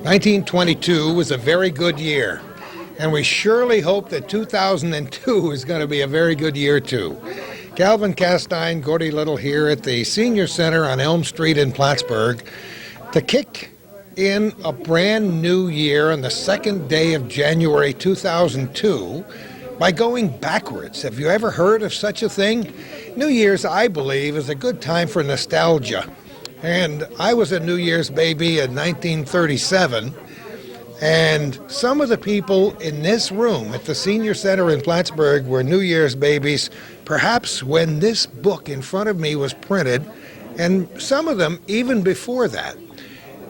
1922 was a very good year, and we surely hope that 2002 is going to be a very good year too. Calvin Castine, Gordy Little here at the Senior Center on Elm Street in Plattsburgh to kick in a brand new year on the second day of January 2002 by going backwards. Have you ever heard of such a thing? New Year's, I believe, is a good time for nostalgia. And I was a New Year's baby in 1937, and some of the people in this room at the Senior Center in Plattsburgh were New Year's babies, perhaps when this book in front of me was printed, and some of them even before that.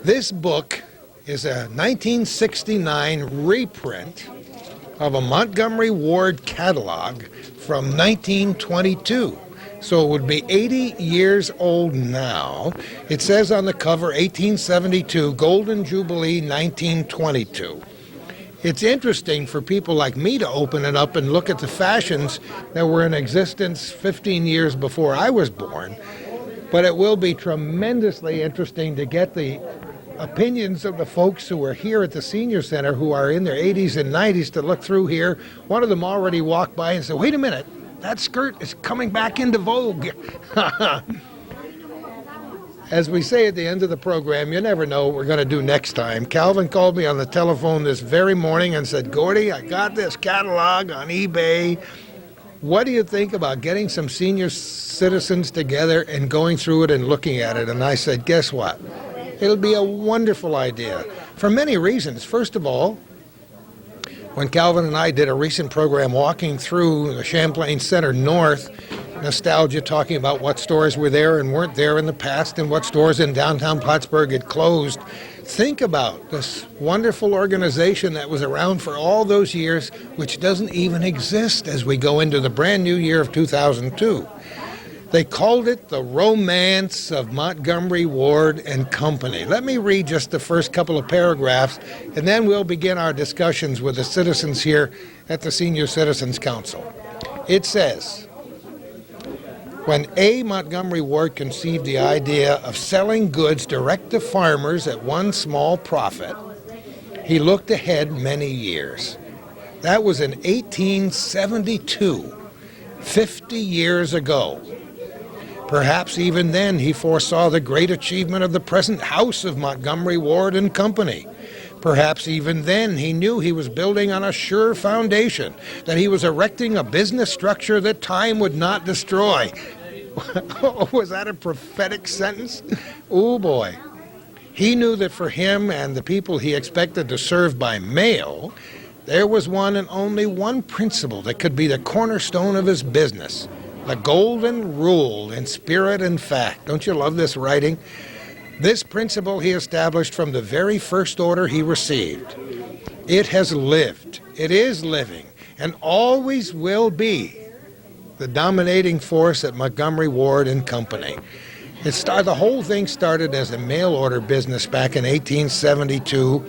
This book is a 1969 reprint of a Montgomery Ward catalog from 1922. So it would be 80 years old now. It says on the cover 1872, Golden Jubilee 1922. It's interesting for people like me to open it up and look at the fashions that were in existence 15 years before I was born. But it will be tremendously interesting to get the opinions of the folks who are here at the Senior Center who are in their 80s and 90s to look through here. One of them already walked by and said, wait a minute. That skirt is coming back into vogue. As we say at the end of the program, you never know what we're going to do next time. Calvin called me on the telephone this very morning and said, Gordy, I got this catalog on eBay. What do you think about getting some senior citizens together and going through it and looking at it? And I said, guess what? It'll be a wonderful idea for many reasons. First of all, when Calvin and I did a recent program walking through the Champlain Center North, nostalgia, talking about what stores were there and weren't there in the past and what stores in downtown Plattsburgh had closed, think about this wonderful organization that was around for all those years, which doesn't even exist as we go into the brand new year of 2002. They called it the Romance of Montgomery Ward and Company. Let me read just the first couple of paragraphs, and then we'll begin our discussions with the citizens here at the Senior Citizens Council. It says, when A. Montgomery Ward conceived the idea of selling goods direct to farmers at one small profit, he looked ahead many years. That was in 1872, 50 years ago. Perhaps even then he foresaw the great achievement of the present house of Montgomery Ward and Company. Perhaps even then he knew he was building on a sure foundation, that he was erecting a business structure that time would not destroy. Was that a prophetic sentence? Oh boy. He knew that for him and the people he expected to serve by mail, there was one and only one principle that could be the cornerstone of his business. The golden rule in spirit and fact. Don't you love this writing? This principle he established from the very first order he received. It has lived, it is living, and always will be the dominating force at Montgomery Ward and Company. The whole thing started as a mail order business back in 1872.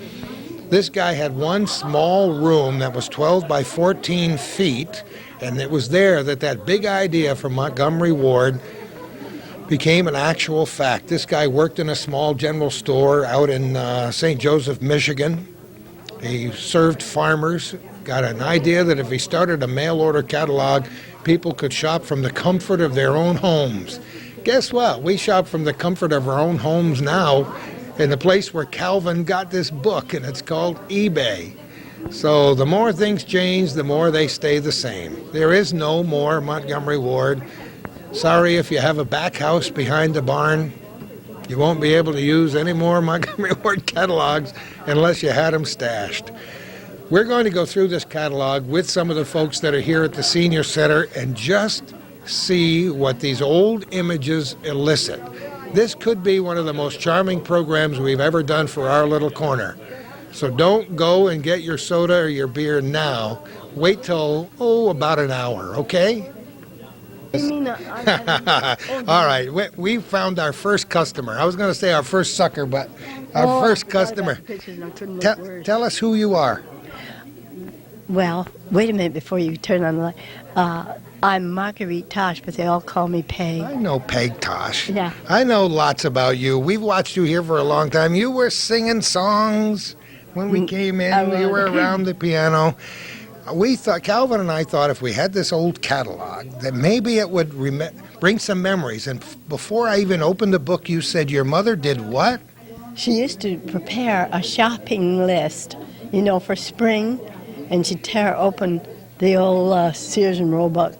This guy had one small room that was 12 by 14 feet, and it was there that that big idea from Montgomery Ward became an actual fact. This guy worked in a small general store out in St. Joseph, Michigan. He served farmers, got an idea that if he started a mail order catalog, people could shop from the comfort of their own homes. Guess what? We shop from the comfort of our own homes now in the place where Calvin got this book, and it's called eBay. So the more things change, the more they stay the same. There is no more Montgomery Ward. Sorry if you have a back house behind the barn. You won't be able to use any more Montgomery Ward catalogs unless you had them stashed. We're going to go through this catalog with some of the folks that are here at the Senior Center and just see what these old images elicit. This could be one of the most charming programs we've ever done for our little corner. So don't go and get your soda or your beer now. Wait till, about an hour, okay? All right, we found our first customer. I was going to say our first sucker, but our first customer. Tell us who you are. Well, wait a minute before you turn on the light. I'm Marguerite Tosh, but they all call me Peg. I know Peg Tosh. Yeah. I know lots about you. We've watched you here for a long time. You were singing songs when we came in. You were around the piano. We thought, Calvin and I thought, if we had this old catalog, that maybe it would bring some memories. And before I even opened the book, you said your mother did what? She used to prepare a shopping list, for spring, and she'd tear open the old Sears and Roebuck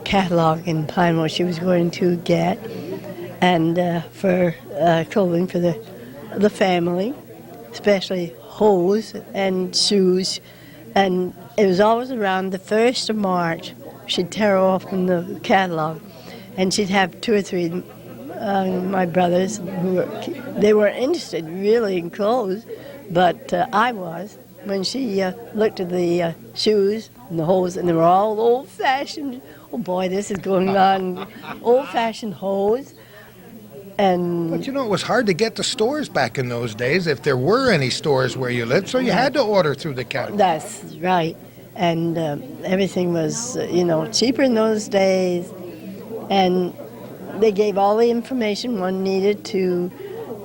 catalog and plan what she was going to get, and for clothing for the family, especially hose and shoes. And it was always around the 1st of March. She'd tear open the catalog, and she'd have 2 or 3 my brothers they weren't interested really in clothes, but I was. When she looked at the shoes and the hose, and they were all old-fashioned. Oh boy, this is going on. Old-fashioned hose. And But it was hard to get to stores back in those days, if there were any stores where you lived, so you had to order through the catalog. That's right. And everything was, cheaper in those days. And they gave all the information one needed to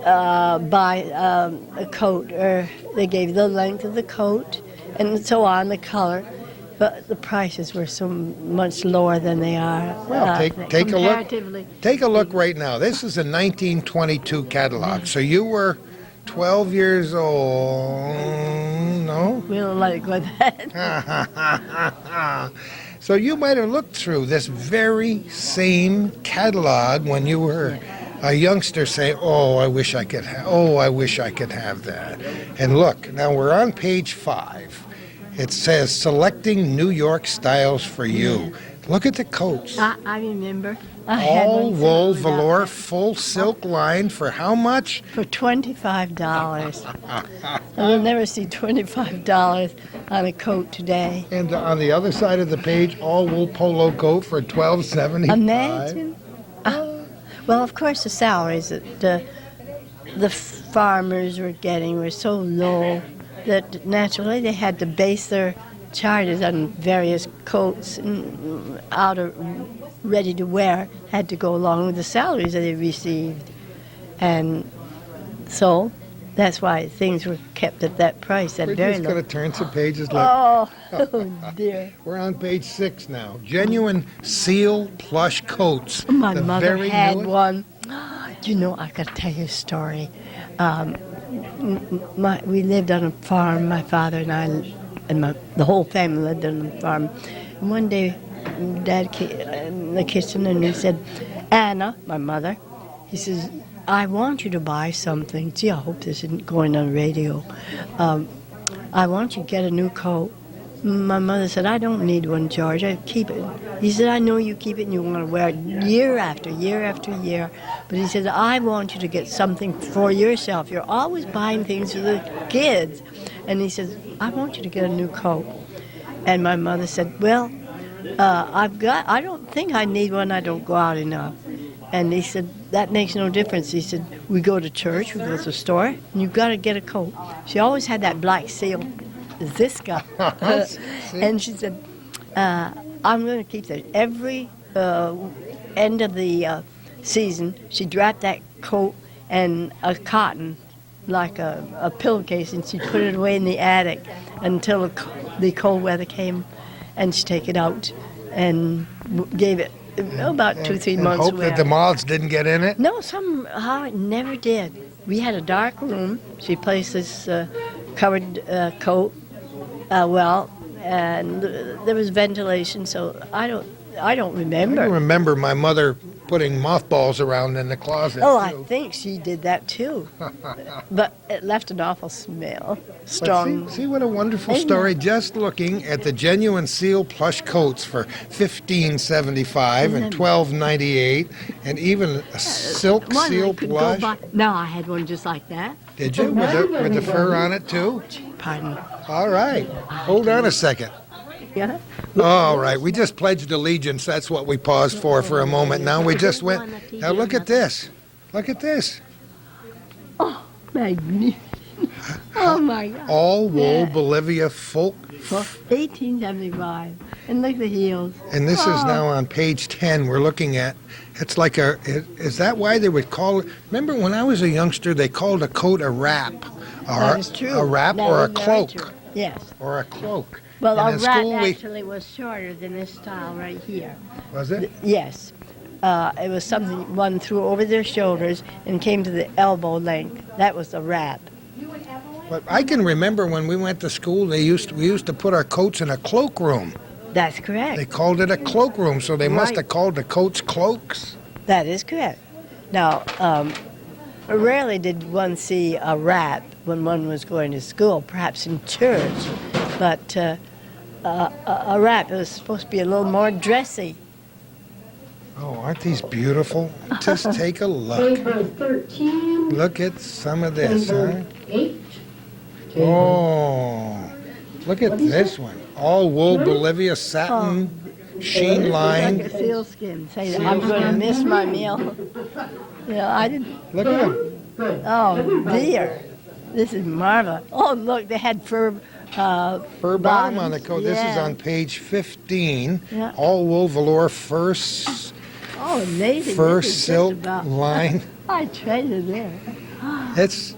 buy a coat, or they gave the length of the coat and so on, the color. But the prices were so much lower than they are. Well, take a look. Take a look right now. This is a 1922 catalog. So you were 12 years old. No? We don't let it go at that. So you might have looked through this very same catalog when you were a youngster, saying, "Oh, I wish I could have that." And look, now we're on page 5. It says, "Selecting New York styles for you." Look at the coats. I remember. I had All one wool similar to velour, that. full silk line for how much? For $25. I'll never see $25 on a coat today. And on the other side of the page, all wool polo coat for $12.75. Imagine. Well, of course, the salaries that the farmers were getting were so low that naturally they had to base their charges on various coats and out of ready to wear had to go along with the salaries that they received. And so that's why things were kept at that price, that We're very just low. going to turn some pages. Look. Oh, dear. We're on page 6 now. Genuine seal plush coats. My The mother very had newest- one. I got to tell you a story. We lived on a farm, my father and I, and the whole family lived on a farm. And one day, Dad came in the kitchen and he said, "Anna," my mother, he says, "I want you to buy something." Gee, I hope this isn't going on radio. "I want you to get a new coat." My mother said, "I don't need one, George. I keep it." He said, "I know you keep it and you want to wear it year after year after year." But he said, "I want you to get something for yourself. You're always buying things for the kids." And he says, "I want you to get a new coat." And my mother said, "Well, I don't think I need one. I don't go out enough." And he said, "That makes no difference." He said, "We go to church, we go to the store, and you've got to get a coat." She always had that black seal. This guy. And she said, "I'm going to keep that." Every end of the season, she'd wrap that coat in a cotton, like a pillowcase, and she'd put it away in the attic until the cold weather came, and she'd take it out and gave it about 2-3 months. Hope that the moths didn't get in it. No, somehow it never did. We had a dark room. She placed this covered coat. And there was ventilation, so I don't remember. I remember my mother putting mothballs around in the closet. Oh, too. I think she did that too. But it left an awful smell. But Strong. see what a wonderful Isn't story. it? Just looking at the genuine seal plush coats for $15.75 and $12.98, and even a silk One I seal could plush. go buy. No, I had one just like that. Did you? With the fur on it too? Pardon. All right. Hold on a second. Yeah. All right. We just pledged allegiance. That's what we paused for a moment. Now we just went. Now look at this. Look at this. Oh, magnificent. Oh, my God. All wool Bolivia folk. 1875. And look at the heels. And this is now on page 10 we're looking at. It's like is that why they would call it? Remember when I was a youngster, they called a coat a wrap. That is true. A wrap That or a is very cloak. true. Yes. Or a cloak. Well, And a in wrap school actually was shorter than this style right here. Was it? Yes. It was something one threw over their shoulders and came to the elbow length. That was a wrap. But I can remember when we went to school, we used to put our coats in a cloakroom. That's correct. They called it a cloakroom, so they must Right. have called the coats cloaks. That is correct. Now, rarely did one see a wrap when one was going to school, perhaps in church, but a wrap was supposed to be a little more dressy. Oh, aren't these beautiful? Just take a look. Page number 13, Look at some of this, huh? number 8. Oh, look at this one. All wool Bolivia satin, sheen Like line. a sealskin. Say, I'm going to miss my meal. I didn't. Look at them. Good. Oh, dear. This is marvelous. Oh, look, they had fur. Fur bottom on the coat. This is Yeah. on page 15. Yeah. All wool velour fur Oh, amazing. fur This is just silk about- line. I traded there. It's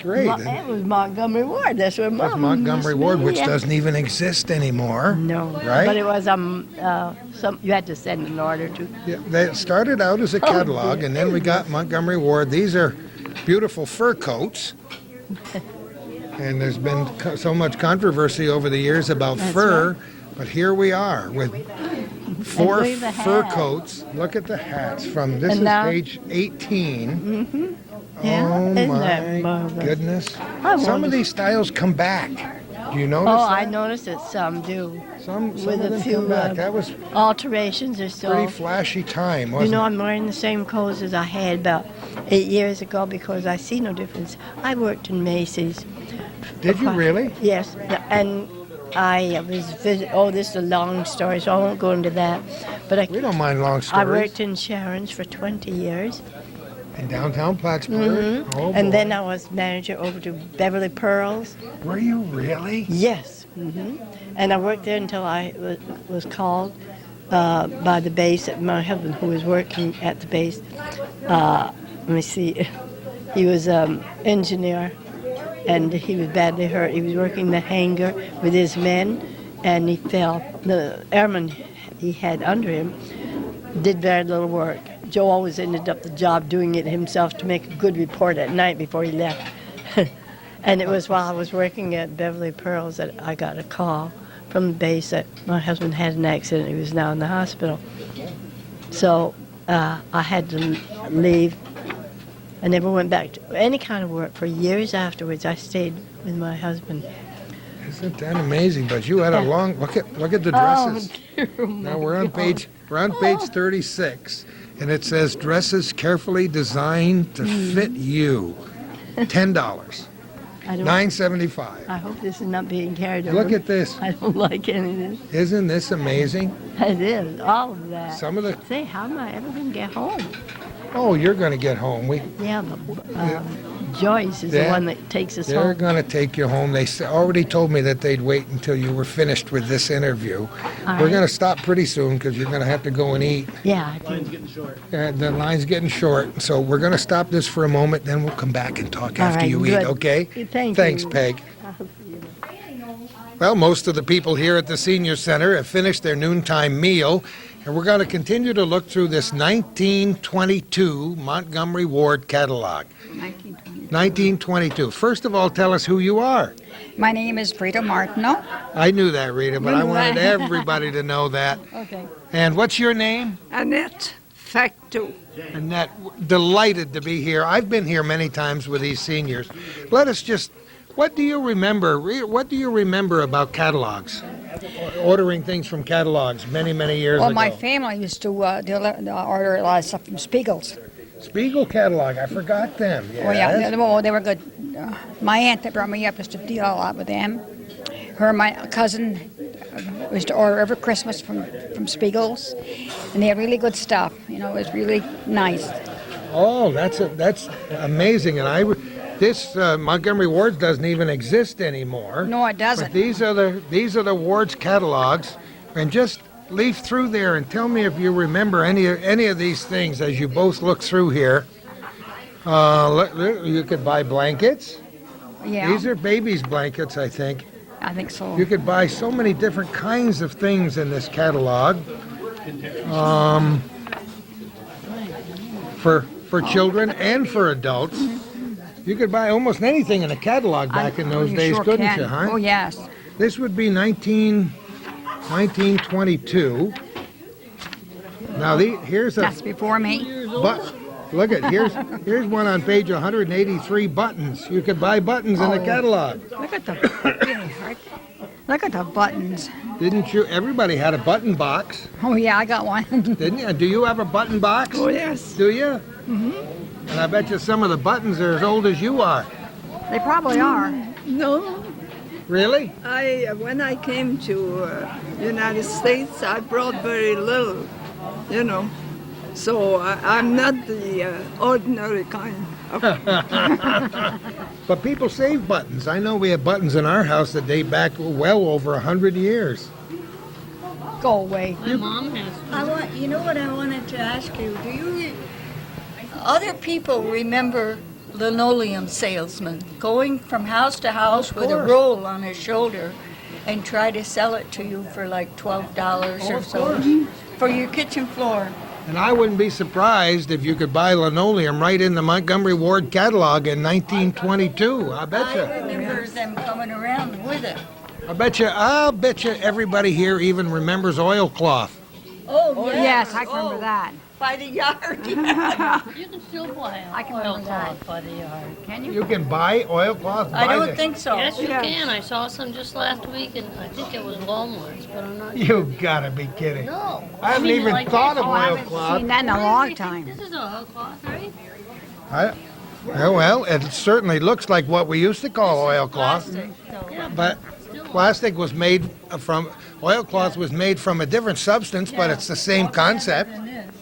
great. It was Montgomery Ward. That's where That's Mom Montgomery missed me. Ward, which Yeah. doesn't even exist anymore. No, Right? But it was you had to send an order to. Yeah, they started out as a catalog, and then we got Montgomery Ward. These are beautiful fur coats. And there's been so much controversy over the years about That's fur, but here we are with 4 look at the fur hat. coats. Look at the hats from this And is now- page 18. Yeah, Oh isn't my that marvelous? goodness! I Some wonder- of these styles come back. Do you notice Oh, that? I noticed that some do. Some with of a them few, come back. That was Alterations or so. pretty flashy time, You wasn't know, it? I'm wearing the same clothes as I had about 8 years ago because I see no difference. I worked in Macy's. Did you really? Yes, and I was this is a long story, so I won't go into that. But We don't mind long I stories. worked in Sharon's for 20 years, In downtown Plattsburgh. Oh, and boy. then I was manager over to Beverly Pearls. Were you really? Yes, and I worked there until I was called by the base. My husband, who was working at the base, let me see, he was engineer, and he was badly hurt. He was working the hangar with his men, and he fell. The airman he had under him did very little work. Joe always ended up the job doing it himself to make a good report at night before he left. And it was while I was working at Beverly Pearls that I got a call from the base that my husband had an accident. He was now in the hospital. So I had to leave. I never went back to any kind of work for years afterwards. I stayed with my husband. Isn't that amazing? But you had a Yeah. long look at the Oh, dresses. dear, Now we're on page 36, and it says dresses carefully designed to fit you. $10, I don't. $9.75. I hope this is not being carried over. Look at this. I don't like any of this. Isn't this amazing? It is all of that. Some of the Say, how am I ever going to get home? oh, you're going to get home. Yeah, but Joyce is the Yeah. one that takes us They're home. going to take you home. They already told me that they'd wait until you were finished with this interview. We're right. going to stop pretty soon because you're going to have to go and eat. Yeah, I do. The line's getting short, so we're going to stop this for a moment. Then we'll come back and talk All after right, you good. eat. Okay? Thank Thanks, you. Peg. Well, most of the people here at the Senior Center have finished their noontime meal, and we're going to continue to look through this 1922 Montgomery Ward catalog. 1922. First of all, tell us who you are. My name is Rita Martineau. I knew that, Rita, but I wanted Right. everybody to know that. Okay. And what's your name? Annette Facto. Annette, delighted to be here. I've been here many times with these seniors. Let us just, what do you remember? What do you remember about catalogs? Ordering things from catalogs many, many years Well, ago. my family used to order a lot of stuff from Spiegel's. Spiegel catalog, I forgot them. Yes. Oh, yeah, well, they were good. My aunt that brought me up used to deal a lot with them. Her and my cousin used to order every Christmas from Spiegel's, and they had really good stuff. You know, it was really nice. Oh, that's amazing. And this Montgomery Ward's doesn't even exist anymore. No, it doesn't. But these are the Ward's catalogs. And just leaf through there and tell me if you remember any of these things as you both look through here. You could buy blankets. Yeah, These are babies' blankets, I think. I think so. You could buy so many different kinds of things in this catalog. For children and for adults. You could buy almost anything in a catalog back in those You days, sure couldn't can. you, huh? Oh, yes. This would be 1922. Now, here's a... That's before me. But look at here's one on page 183, buttons. You could buy buttons in the catalog. Look at the look at the buttons. Didn't you? Everybody had a button box, Oh yeah, I got one. didn't you? Do you have a button box? Oh, yes. Do you? Mm-hmm. And I bet you some of the buttons are as old as you are. They probably are. No, Really? when I came to United States, I brought very little, you know. So I'm not the ordinary kind. But people save buttons. I know we have buttons in our house that date back well over 100 years. Go away. My mom has. You know what I wanted to ask you? Do you, other people remember linoleum salesmen going from house to house with a roll on his shoulder and try to sell it to you for like $12 or so for your kitchen floor? And I wouldn't be surprised if you could buy linoleum right in the Montgomery Ward catalog in 1922. I bet you. I remember them coming around with it. I'll bet you everybody here even remembers oilcloth. Oh, Yes, I can remember that. By the yard. You can still buy I can remember that. oilcloth by the yard. Can you? You can buy oilcloth I by don't the... think so. Yes, you can. I saw some just last week, and I think it was Walmart's, but I'm not. You gotta be kidding. No. I haven't mean, even like thought this. of Oh, I haven't oilcloth. seen that in a long time. This is oilcloth, right? Yeah, well, it certainly looks like what we used to call oilcloth, Plastic, though. Yeah, but plastic was made from... Oilcloth was made from a different substance, but it's the same concept. Than this.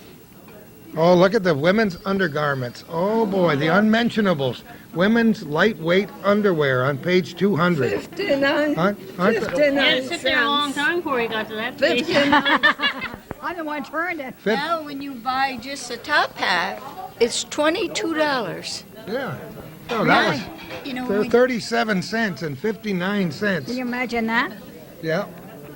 Oh, look at the women's undergarments. Oh, boy, the unmentionables. Women's lightweight underwear on page 200. 59, Aren't You had to 59 sit there a long cents. time before you got to that page. 59. I'm the one who turned it. Now, when you buy just the top hat, it's $22. Yeah. Oh, that was... You know, They're when 37 cents and 59 cents. Can you imagine that? Yeah.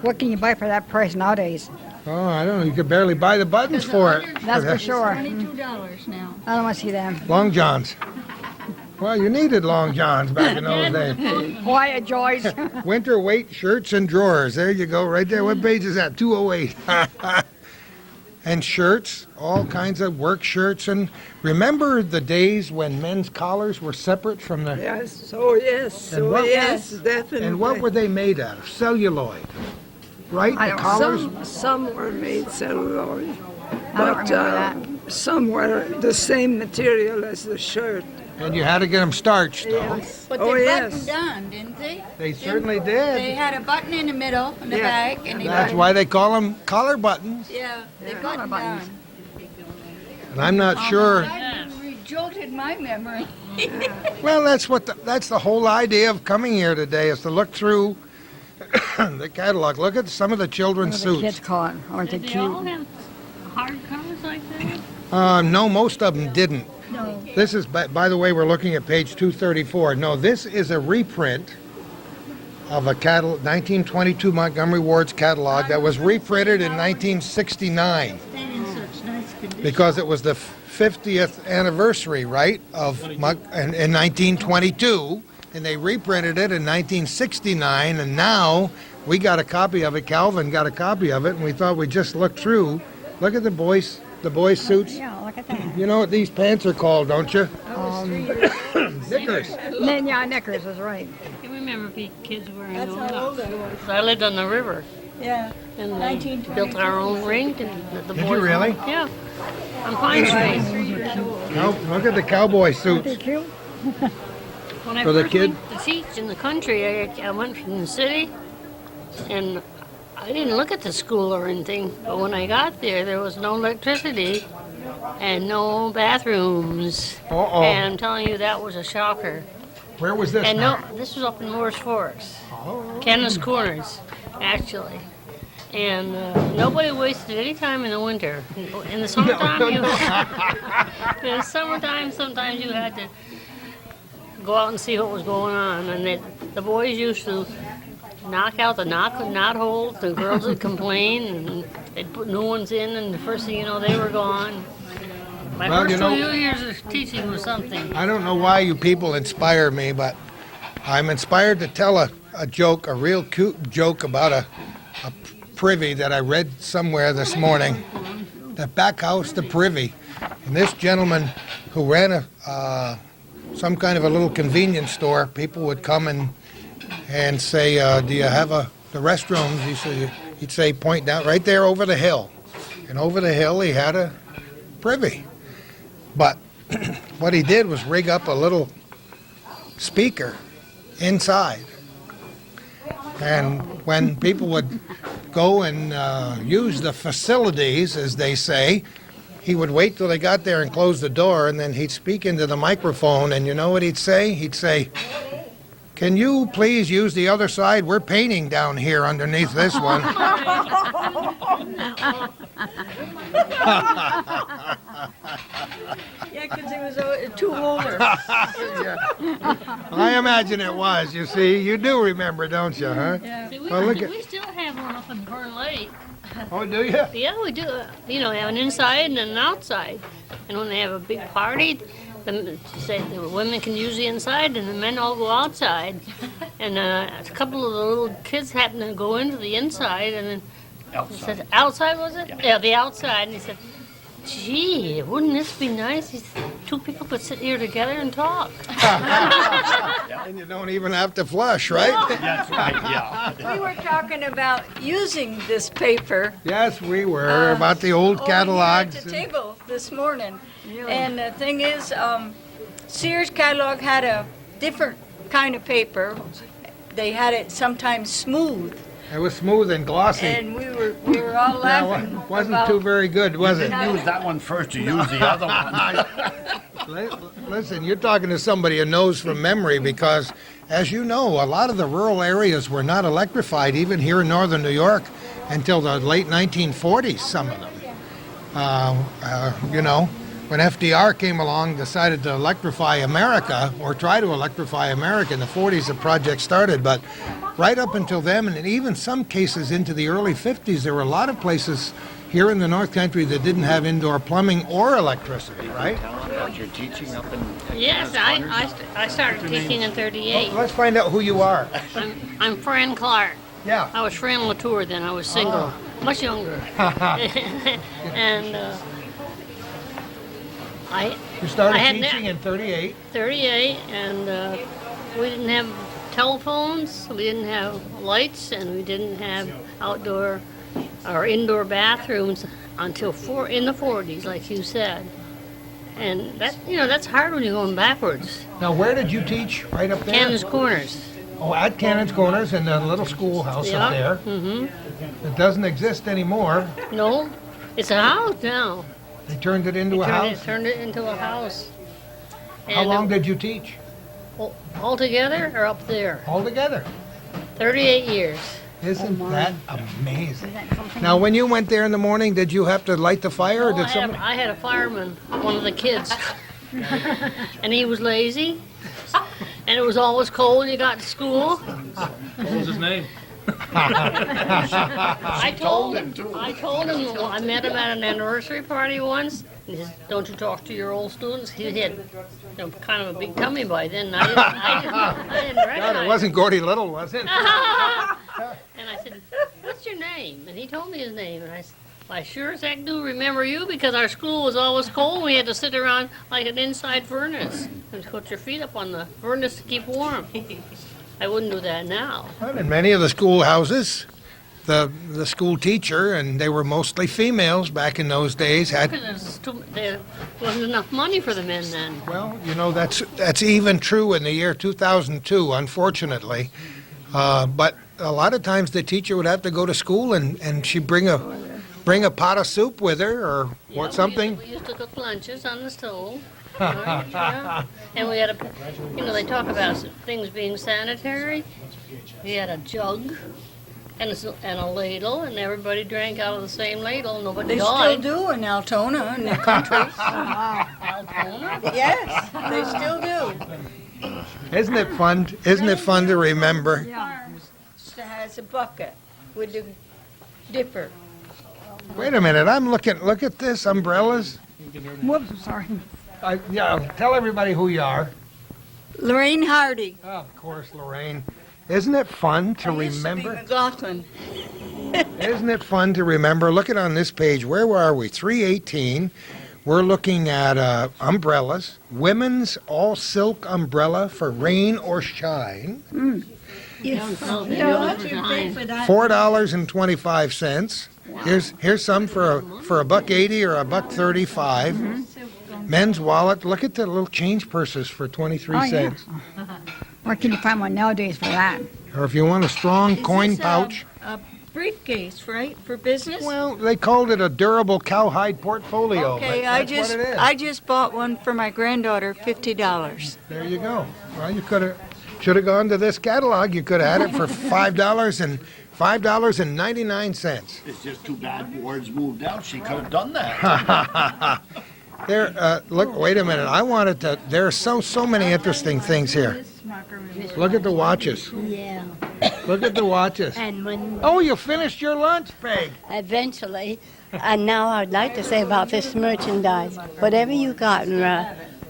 What can you buy for that price nowadays? Oh, I don't know. You could barely buy the buttons for it. That's for sure. $22 now. I don't want to see them. Long johns. Well, you needed long johns back in those days. Quiet, Joyce. Winter weight shirts and drawers. There you go, right there. What page is that? 208. And shirts, all kinds of work shirts. And remember the days when men's collars were separate from the... Yes, oh yes, And oh what- yes, definitely. And what were they made out of? Celluloid. Right? I The don't- collars? Some were made celluloid, I don't but remember that. some were the same material as the shirt. And you had to get them starched, though. Yes. But Oh they yes. buttoned on, didn't they? They certainly They did. had a button in the middle, in the Yeah. back, and they That's buttoned. why they call them collar buttons. Yeah, they Collar buttoned buttons. on. And I'm not sure. That jolted my memory. Well, that's the whole idea of coming here today is to look through the catalog. Look at some of the children's What do the kids suits. call it? Aren't they Did they all cute? have hard covers like that? No, most of them didn't. No. This is, by the way, we're looking at page 234. No, this is a reprint of a 1922 Montgomery Ward's catalog that was reprinted in 1969 Stayed in such nice condition. because it was the 50th anniversary, right, of in 1922, and they reprinted it in 1969, and now we got a copy of it. Calvin got a copy of it, and we thought we'd just look through. Look at the boys' suits. Yeah, look at that. You know what these pants are called, don't you? Knickers. Yeah, knickers is right. I remember kids wearing That's those. how old I was. I lived on the river, Yeah. and we 1922. built our own rink, and the Did you boys. really? Yeah. On Pine Street. No, look at the cowboy suits. They're cute. When I For the first kid? went to teach in the country, I went from the city, and I didn't look at the school or anything. But when I got there was no electricity and no bathrooms. Uh-oh. And I'm telling you, that was a shocker. Where was this? And now? no, this was up in Moore's Forks, Oh. Kenneth Corners, actually. And nobody wasted any time in the winter. In the summertime, in the summertime, sometimes you had to go out and see what was going on. And the boys used to knock out the knot holes. The girls would complain, and they'd put new ones in. And the first thing you know, they were gone. My first 2 years of teaching was something. I don't know why you people inspire me, but I'm inspired to tell a joke, a real cute joke about a privy that I read somewhere this morning. The back house, the privy. And this gentleman who ran some kind of a little convenience store, people would come and say, do you have the restrooms? He'd say, point down right there over the hill. And over the hill he had a privy. But what he did was rig up a little speaker inside. And when people would go and use the facilities, as they say, he would wait till they got there and close the door, and then he'd speak into the microphone, and you know what he'd say? He'd say, "Can you please use the other side? We're painting down here underneath this one." Yeah, because he was too older. Yeah. I imagine it was, you see. You do remember, don't you, huh? See, Well, look at- we still have one up in Fern Lake. Oh, do you? Yeah, we do. You know, have an inside and an outside. And when they have a big party, the women can use the inside and the men all go outside. And a couple of the little kids happened to go into the inside, and then he said, "Outside was it?" Yeah, the outside. And he said, "Gee, wouldn't this be nice? He said, 2 people could sit here together and talk." And you don't even have to flush, right? That's right, yeah. We were talking about using this paper Yes, we were, about the old catalogs. at the table this morning. And the thing is, Sears catalog had a different kind of paper. They had it sometimes smooth, It was smooth and glossy. and we were all That laughing. wasn't about- too very good, was it? Use that one first to use the other one. Listen, you're talking to somebody who knows from memory because, as you know, a lot of the rural areas were not electrified, even here in northern New York, until the late 1940s, some of them. You know, when FDR came along, decided to electrify America, or try to electrify America, in the 40s the project started, but right up until then, and even some cases into the early 50s, there were a lot of places here in the North Country that didn't have indoor plumbing or electricity, right? What you're teaching up in... Yes, I started teaching in '38. Let's find out who you are. I'm Fran Clark. Yeah. I was Fran Latour then. I was single, much younger. And You started I had teaching in 38. 38, and we didn't have telephones, we didn't have lights, and we didn't have outdoor or indoor bathrooms until in the 40s, like you said. And that's hard when you're going backwards. Now, where did you teach? Right up there? Cannon's Corners. Oh, at Cannon's Corners in the little schoolhouse up there. Mm-hmm. It doesn't exist anymore. No, it's a house now. They turned it into a house. Turned it into a house. How long did you teach? All together or up there? All together. 38 years. Isn't that amazing? Now, when you went there in the morning, did you have to light the fire, or Oh, did somebody? I had a fireman, one of the kids, and he was lazy, and it was always cold when you got to school. What was his name? I told him. I met him at an anniversary party once. And he said, "Don't you talk to your old students?" He had kind of a big tummy by then. And I didn't recognize God, it wasn't Gordy Little, was it? And I said, "What's your name?" And he told me his name. And I said, "I sure as heck do remember you because our school was always cold. We had to sit around like an inside furnace and put your feet up on the furnace to keep warm." I wouldn't do that now. Well, in many of the schoolhouses, the school teacher, and they were mostly females back in those days, had. There wasn't enough money for the men then. Well, you know, that's even true in the year 2002, unfortunately. But a lot of times the teacher would have to go to school and she'd bring a pot of soup with her or Yeah, something. We used to cook lunches on the stove. Yeah. And we had they talk about things being sanitary. We had a jug and a ladle, and everybody drank out of the same ladle. Nobody They still died. do in Altona and the countries. Altona? Yes, they still do. Isn't it fun? Isn't it fun to remember? It has a bucket with a dipper. Wait a minute, look at this, umbrellas. Whoops, sorry. Yeah, tell everybody who you are. Lorraine Hardy. Oh, of course, Lorraine. Isn't it fun to I used to be remember? McLaughlin. Isn't it fun to remember? Look at on this page. Where are we? 318. We're looking at umbrellas. Women's all silk umbrella for rain or shine. $4.25. Here's some for a $1.80 or a $1.35. Men's wallet. Look at the little change purses for 23 cents. Where can you find one nowadays for that? Or if you want a strong Is coin this pouch. A briefcase, right, for business? Well, they called it a durable cowhide portfolio. Okay, but that's what it is. I just bought one for my granddaughter, $50. There you go. Well, you should have gone to this catalog. You could have had it for $5.99. It's just too bad Ward's moved out. She could have done that. Look, wait a minute. I wanted to. There are so many interesting things here. Look at the watches. Yeah. Look at the watches. And when Oh, you finished your lunch, Peg. eventually, and now I'd like to say about this merchandise, whatever you got in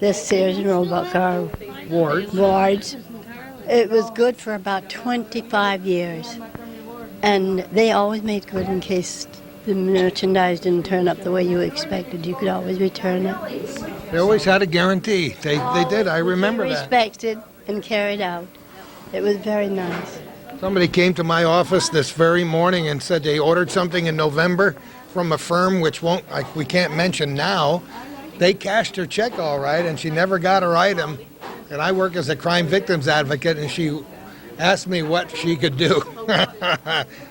this Sears and Roebuck or Ward's, it was good for about 25 years. And they always made good in case the merchandise didn't turn up the way you expected. You could always return it. They always had a guarantee. They did. I remember that. Respected and carried out. It was very nice. Somebody came to my office this very morning and said they ordered something in November from a firm which we can't mention now. They cashed her check all right, and she never got her item. And I work as a crime victims advocate, and she asked me what she could do.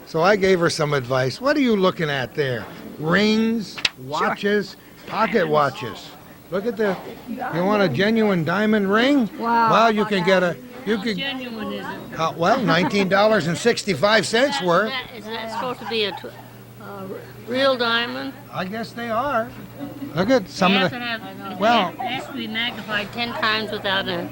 So I gave her some advice. What are you looking at there? Rings, watches, pocket watches. Look at you want a genuine diamond ring? Wow. Well, you can get Genuine, is it? $19.65 worth. Is that supposed to be a real diamond? I guess they are. Look at some of the. It Well- has to be magnified 10 times without a.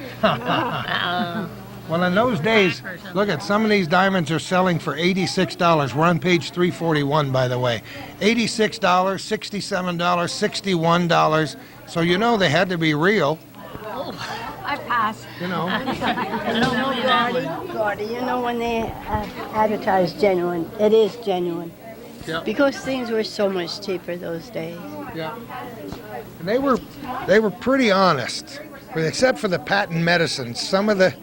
Well, in those days, look at some of these diamonds are selling for $86. We're on page 341, by the way. $86, $67, $61. So you know they had to be real. I pass. You know. Gordy, you know when they advertise genuine, it is genuine. Yeah. Because things were so much cheaper those days. Yeah. And they were pretty honest, except for the patent medicines. Some of the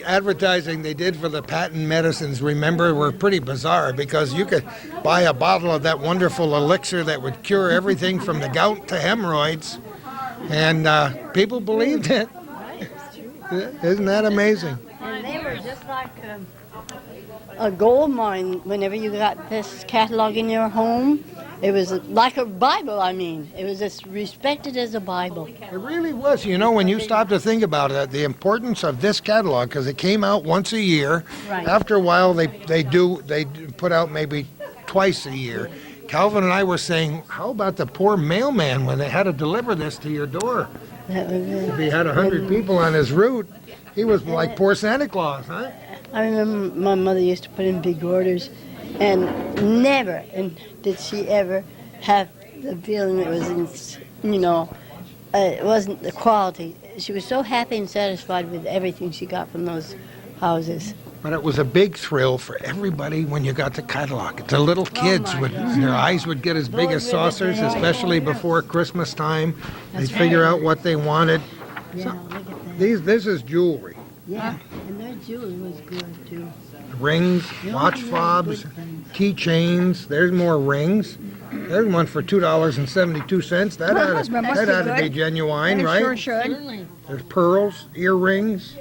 advertising they did for the patent medicines, remember, were pretty bizarre because you could buy a bottle of that wonderful elixir that would cure everything from the gout to hemorrhoids, and people believed it. Isn't that amazing? And they were just like a gold mine whenever you got this catalog in your home. It was like a Bible, I mean. It was as respected as a Bible. It really was. You know, when you stop to think about it, the importance of this catalog, because it came out once a year. Right. After a while, they put out maybe twice a year. Calvin and I were saying, how about the poor mailman when they had to deliver this to your door? That was it. If he had 100 people on his route, he was like poor Santa Claus, huh? I remember my mother used to put in big orders, and never did she ever have the feeling it was, it wasn't the quality. She was so happy and satisfied with everything she got from those houses. But it was a big thrill for everybody when you got the catalog. The little kids their eyes would get as big as saucers, especially before Christmas time. They'd figure out what they wanted. Yeah, look at that. This is jewelry. Yeah, and their jewelry was good, too. Rings, watch fobs, keychains. There's more rings. There's one for $2.72. That must be had to be good. genuine, It right? sure should. Certainly. There's pearls, earrings.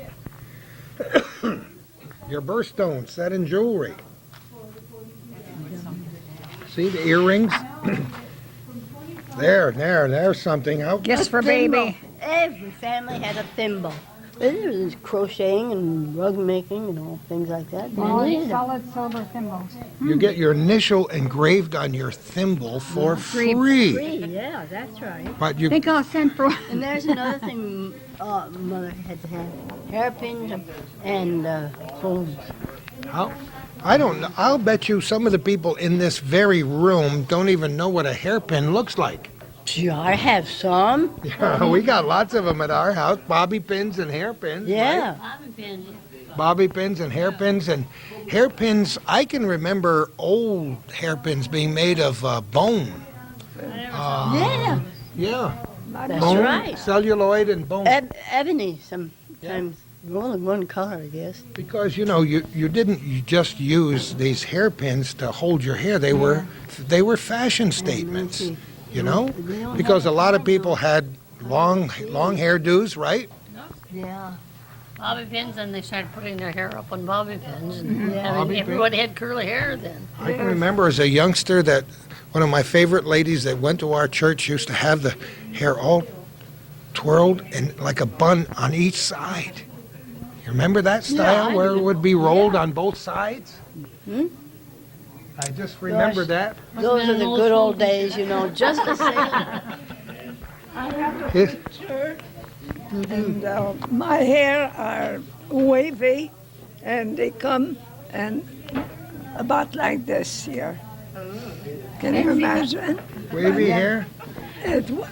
Your birthstone set in jewelry. See the earrings? there's something. Gifts for baby. Every family had a thimble. There was crocheting and rug making and all things like that. Solid silver thimbles. You get your initial engraved on your thimble for free. Yeah, that's right. But you, Think I'll send for And there's another thing Mother had to have. Hairpins and combs. I don't know. I'll bet you some of the people in this very room don't even know what a hairpin looks like. Gee, I have some. Yeah, we got lots of them at our house. Bobby pins and hairpins. Yeah. Bobby pins. Bobby pins and hairpins. And hairpins, I can remember old hairpins being made of bone. Yeah. Yeah. That's Bone, right. celluloid and bone. Ebony sometimes. Only one color, I guess. Because, you didn't just use these hairpins to hold your hair. They were fashion statements, because a lot of people had long hairdos, right? Yeah. Bobby pins, and they started putting their hair up on bobby pins. And Bobby everybody had curly hair then. I can remember as a youngster that one of my favorite ladies that went to our church used to have the hair all twirled and like a bun on each side. You remember that style where it would be rolled on both sides? Hmm? I just remember that. Those are the good old days, just the same. It- And my hair are wavy, and they come and about like this here. Can you imagine? Wavy hair?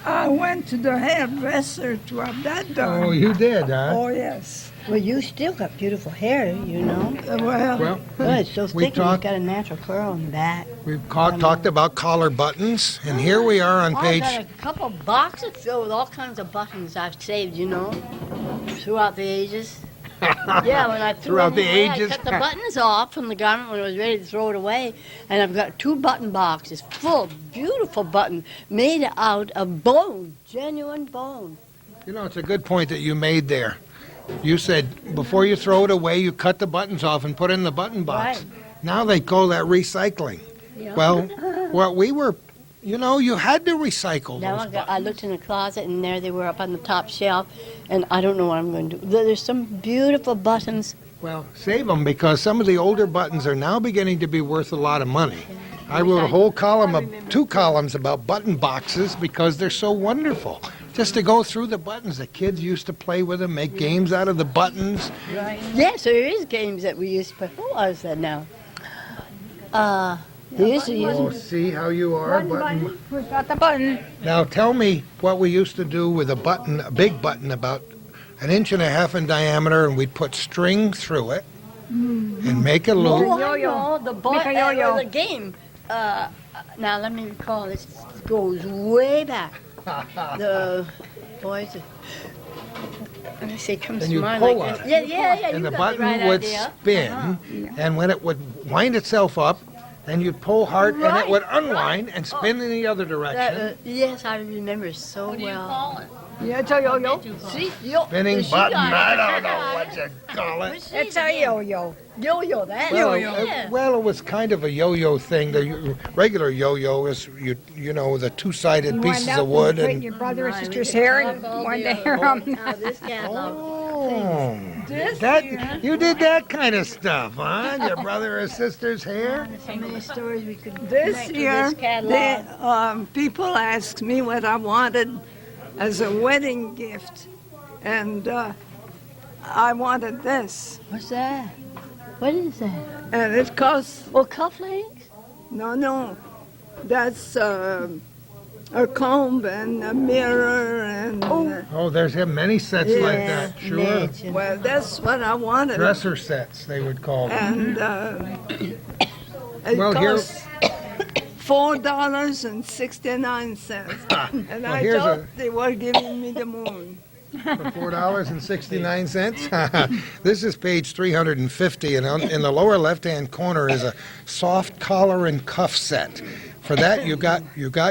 I went to the hairdresser to have that done. Oh, you did, huh? Oh, yes. Well, you still got beautiful hair, Well, Well, it's so we thick and talked- it's got a natural curl in the back. We've talked about collar buttons, and here we are on I page. got a couple boxes filled with all kinds of buttons I've saved, throughout the ages. Yeah, when I threw Throughout them the away, ages. I cut the buttons off from the garment when I was ready to throw it away, and I've got 2 button boxes full of beautiful buttons made out of bone, genuine bone. It's a good point that you made there. You said before you throw it away, you cut the buttons off and put it in the button box. Right. Now they call that recycling. Well, we were, you had to recycle Now those buttons. I looked in the closet, and there they were up on the top shelf, and I don't know what I'm going to do. There's some beautiful buttons. Well, save them because some of the older buttons are now beginning to be worth a lot of money. I wrote a whole column 2 columns about button boxes because they're so wonderful. Just to go through the buttons. The kids used to play with them, make games out of the buttons. Yes, there is games that we used to play. What was that now? They used to use Oh, see how you are, button. We've got the button. Now tell me what we used to do with a big button about 1.5 inches in diameter, and we'd put string through it and make a loop. Oh, I know, the Make a yo-yo. the game. Now let me recall. This goes way back. The boys. Let me see. Comes And to you mind pull like on this. it. Yeah. And You the got button right would idea. spin, and when it would wind itself up, then you'd pull hard, and it Right, would unwind and spin in the other direction. Yes, I remember so What do you well. call it? yeah, it's a yo-yo. What do you call it? See, yo, Spinning she button, got I it. don't know what you call it. It's a yo-yo. Yo-yo, that. Well, Yeah. well, it was kind of a yo-yo thing. The regular yo-yo is the 2-sided You pieces wind up of wood and put and. your brother or Right, sister's we hair can and talk all wind the the hair other- on. Now this catalog. Oh, you did that kind of stuff, huh? Your brother or sister's hair? So many stories we could This connect to year, this catalog. people asked me what I wanted as a wedding gift, and I wanted this. What's that? What is that? And it costs, Oh, cufflinks? no, that's a comb and a mirror and, Oh, there's many sets like that. Sure. Imagine. well, that's what I wanted. Dresser sets, they would call them. And it Well, here- costs $4.69. And Well, I here's thought a- they were giving me the moon. For $4.69. This is page 350, and in the lower left-hand corner is a soft collar and cuff set. For that, you got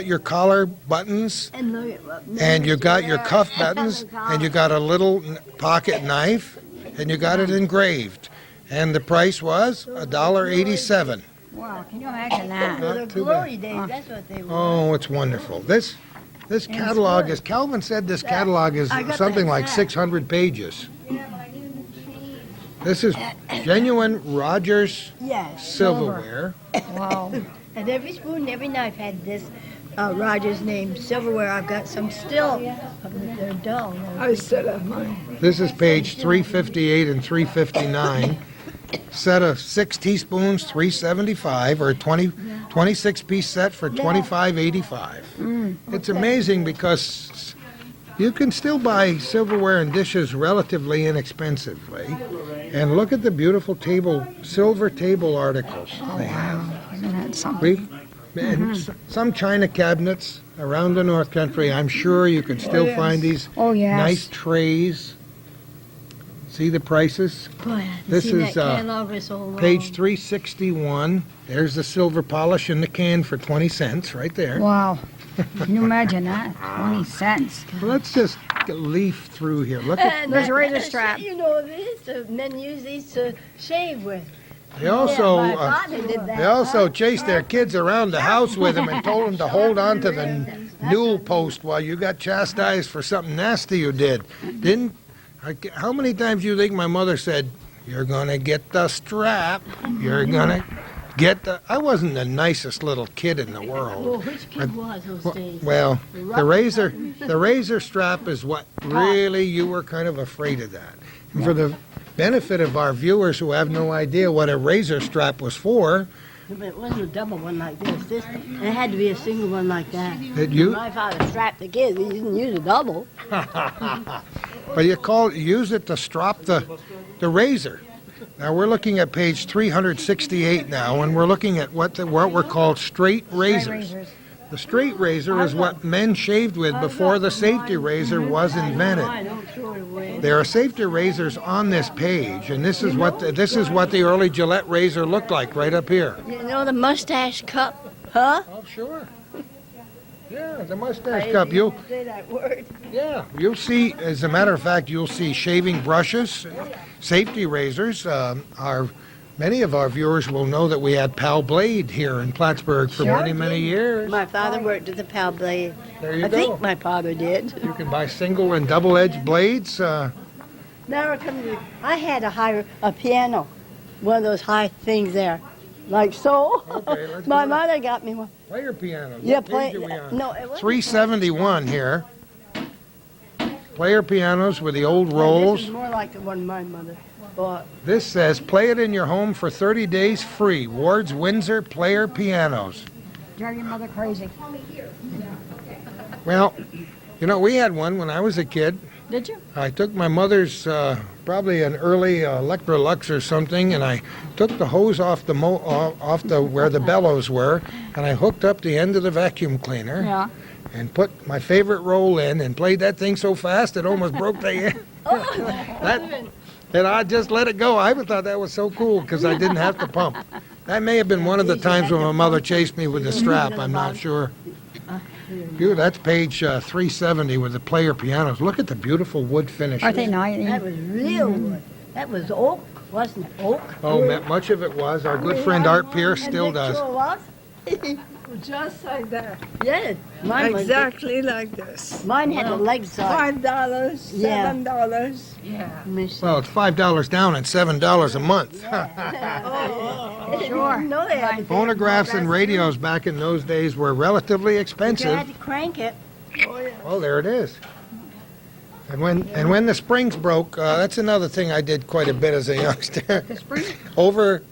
your collar buttons, And look at and you got your cuff buttons, and you got a little pocket knife, and you got it engraved. And the price was $1.87. Wow, can you imagine that? the Not too glory days, that's what they were. Oh, it's wonderful. This catalog is, Calvin said this catalog is I got something that like set. 600 pages. This is genuine Rogers Yes. silverware. Wow. And every spoon, every knife had this Rogers name silverware. I've got some still. They're dull. I still have mine. This is page 358 and 359. Set of 6 teaspoons, 375, or 26-piece set for $25.85. It's amazing because you can still buy silverware and dishes relatively inexpensively. And look at the beautiful silver table articles they have. Isn't that something? Some china cabinets around the North Country, I'm sure you can still find these Oh, yes. nice trays. See the prices? Boy, This seen is, that catalog is so long. Page 361. There's the silver polish in the can for 20 cents right there. Wow. Can you imagine that? 20 cents. Well, let's just leaf through here. Look at And There's a that- razor that's- strap. You know, men use these to shave with. they also my father did that. they also chased their kids around the house with them and told them to hold on to the newel post while you got chastised for something nasty you did. How many times do you think my mother said, "You're gonna get the strap. You're gonna get the." I wasn't the nicest little kid in the world. Well, which kid was those days? Well, the razor strap is what really you were kind of afraid of that. And for the benefit of our viewers who have no idea what a razor strap was for, But it wasn't a double one like this. It had to be a single one like that. that you My father strapped the kids. He didn't use a double. but use it to strop the razor. Now we're looking at page 368 now, and we're looking at what were called straight razors. The straight razor is what men shaved with before the safety razor was invented. Don't throw it away. There are safety razors on this page, and this is what the early Gillette razor looked like right up here. You know the mustache cup, huh? Oh, sure. Yeah, the mustache cup. You'll say that word. you'll see. As a matter of fact, you'll see shaving brushes, safety razors. Many of our viewers will know that we had Pal Blade here in Plattsburgh for many years. My father worked at the Pal Blade. There you I go. think my father did. You can buy single and double-edged blades. Now it comes to, I had a piano, one of those high things there, like so. Okay, let's My go. mother got me one. Play your piano. Yeah, What play. page are we on? No, it wasn't. 371 here. Player pianos with the old This rolls. is more like the one my mother bought. This says, play it in your home for 30 days free. Ward's Windsor Player Pianos. Drive your mother crazy. Well, we had one when I was a kid. Did you? I took my mother's, probably an early Electrolux or something, and I took the hose off where the bellows were, and I hooked up the end of the vacuum cleaner Yeah. and put my favorite roll in and played that thing so fast it almost broke the end. And I just let it go. I thought that was so cool because I didn't have to pump. That may have been one of the times when my mother chased me with the strap. I'm not sure. That's page 370 with the player pianos. Look at the beautiful wood finishes. Aren't they nice? That was real wood. That was oak, wasn't it? Oak. Oh, much of it was. Our good friend Art Pierce still And it does. sure was. Just like that. Yeah, mine was. Exactly like this. Mine had the legs on. $5, Yeah. $7. Well, it's $5 down and $7 a month. Sure. No, they had to Phonographs and radios back in those days were relatively You expensive. had to crank it. Oh, there it is. And when the springs broke, that's another thing I did quite a bit as a youngster. The spring?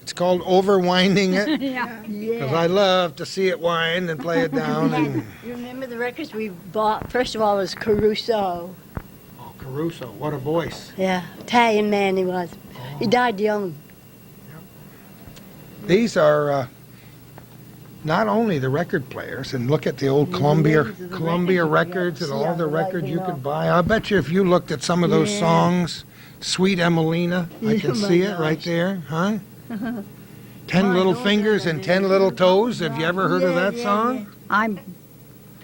It's called overwinding it, Yeah. because I love to see it wind and play it down. And You remember the records we bought? First of all was Caruso. oh, Caruso, what a voice! Yeah, Italian man he was. He died young. These are not only the record players, and look at the old Columbia records and all the records you could buy. I bet you if you looked at some of those Yeah. songs, Sweet Emelina, I Oh can my see it right gosh. there, huh? 10 little fingers and 10 little toes. Have you ever heard of that song? I'm.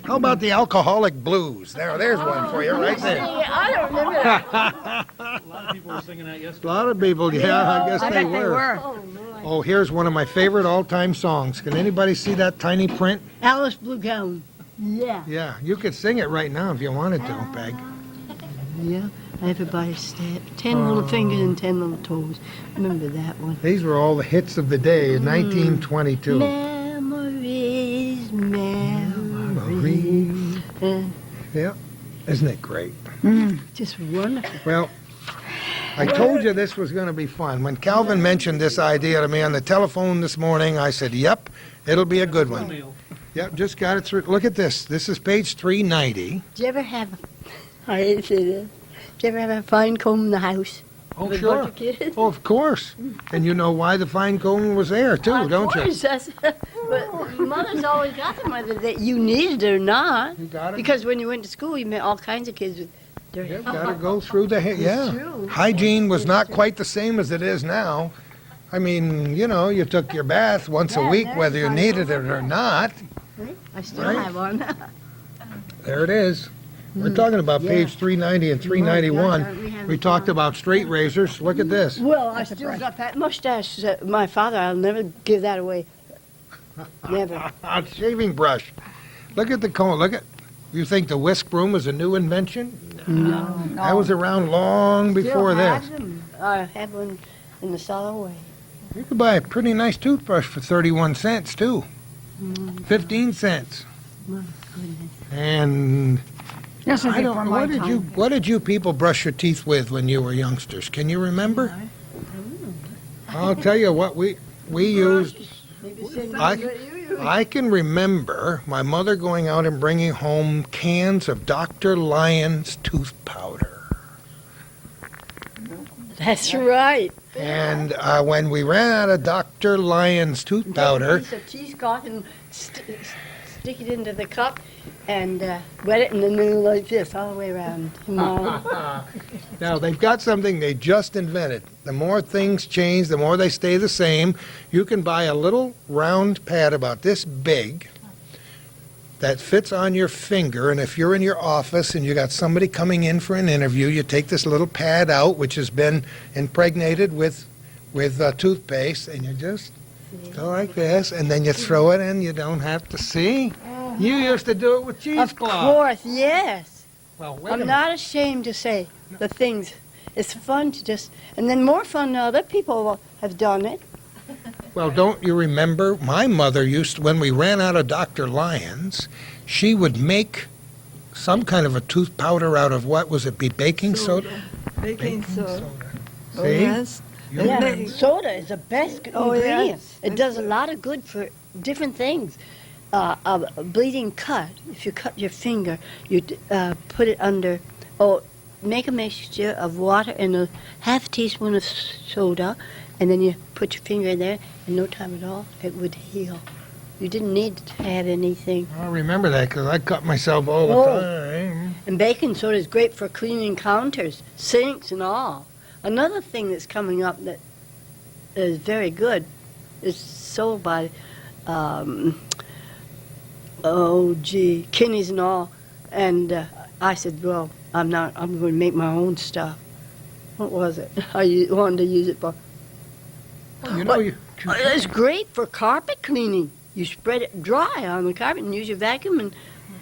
How about the Alcoholic Blues? There's one for you right there. I don't remember that. A lot of people were singing that A yesterday. lot of people, yeah, I guess I they bet they were. were. Oh, Lord. Oh, here's one of my favorite all-time songs. Can anybody see that tiny print? Alice Blue Gown. Yeah. Yeah, you could sing it right now if you wanted to, Peg. Yeah, everybody step. 10 little fingers and 10 little toes. Remember that one. These were all the hits of the day in 1922. Memories, memories. Yeah, isn't it great? Just wonderful. Well, I told you this was going to be fun. When Calvin mentioned this idea to me on the telephone this morning, I said, yep, it'll be a good one. Yep, just got it through. Look at this. This is page 390. Did you ever have, I hate to say this, did you ever have a fine comb in the house? Oh, With a sure. bunch of kids? Oh, of course. And you know why the fine comb was there, too, don't you? Of course, but mothers always got them whether that you needed it or not. You got it? Because when you went to school, you met all kinds of kids with dirty You've got to go through the hair. Yeah. true. Hygiene was not quite the same as it is now. I mean, you know, you took your bath once a Yeah, week, there's whether you fine needed it or not. I still Right. have one. There it is. We're talking about Yeah. page 390 and 391. aren't we having We talked fun? about straight razors. Look at this. Well, I still got that mustache. My father, I'll never give that away. Never. A shaving brush. Look at the comb. Look at. You think the whisk broom was a new invention? No. That was around long before Still have this. them. I have one in the solid way. You could buy a pretty nice toothbrush for 31 cents, too. 15 cents. My goodness. And This was I don't before know, my what time. did you people brush your teeth with when you were youngsters? Can you remember? I'll tell you what we used. I can remember my mother going out and bringing home cans of Dr. Lyon's tooth powder. That's right. And when we ran out of Dr. Lyon's tooth powder, Take a piece of cheesecloth and stick it into the cup and wet it in the middle like this all the way around. now they've got something they just invented. The more things change, the more they stay the same. You can buy a little round pad about this big that fits on your finger, and if you're in your office and you got somebody coming in for an interview, you take this little pad out, which has been impregnated with toothpaste, and you just go like this, and then you throw it in. You don't have to see. You used to do it with Of cheesecloth. course, yes. Well, wait a I'm minute. not ashamed to say the things. It's fun to just, and then more fun now other people have done it. Well, don't you remember? My mother used, when we ran out of Dr. Lyon's, she would make some kind of a tooth powder out of what was it? Be baking soda? Baking soda. Oh, See? yes. You And Yeah, they- soda is the best Oh, ingredient. yes. It does a lot of good for different things. A bleeding cut, if you cut your finger, you put it under, make a mixture of water and a half teaspoon of soda, and then you put your finger in there, in no time at all, it would heal. You didn't need to have anything. I remember that because I cut myself all the Oh. time. And baking soda is great for cleaning counters, sinks, and all. Another thing that's coming up that is very good is sold by, Kinney's and all. And I said, well, I'm going to make my own stuff. What was it? I wanted to use it for. You know, It's great for carpet cleaning. You spread it dry on the carpet and use your vacuum and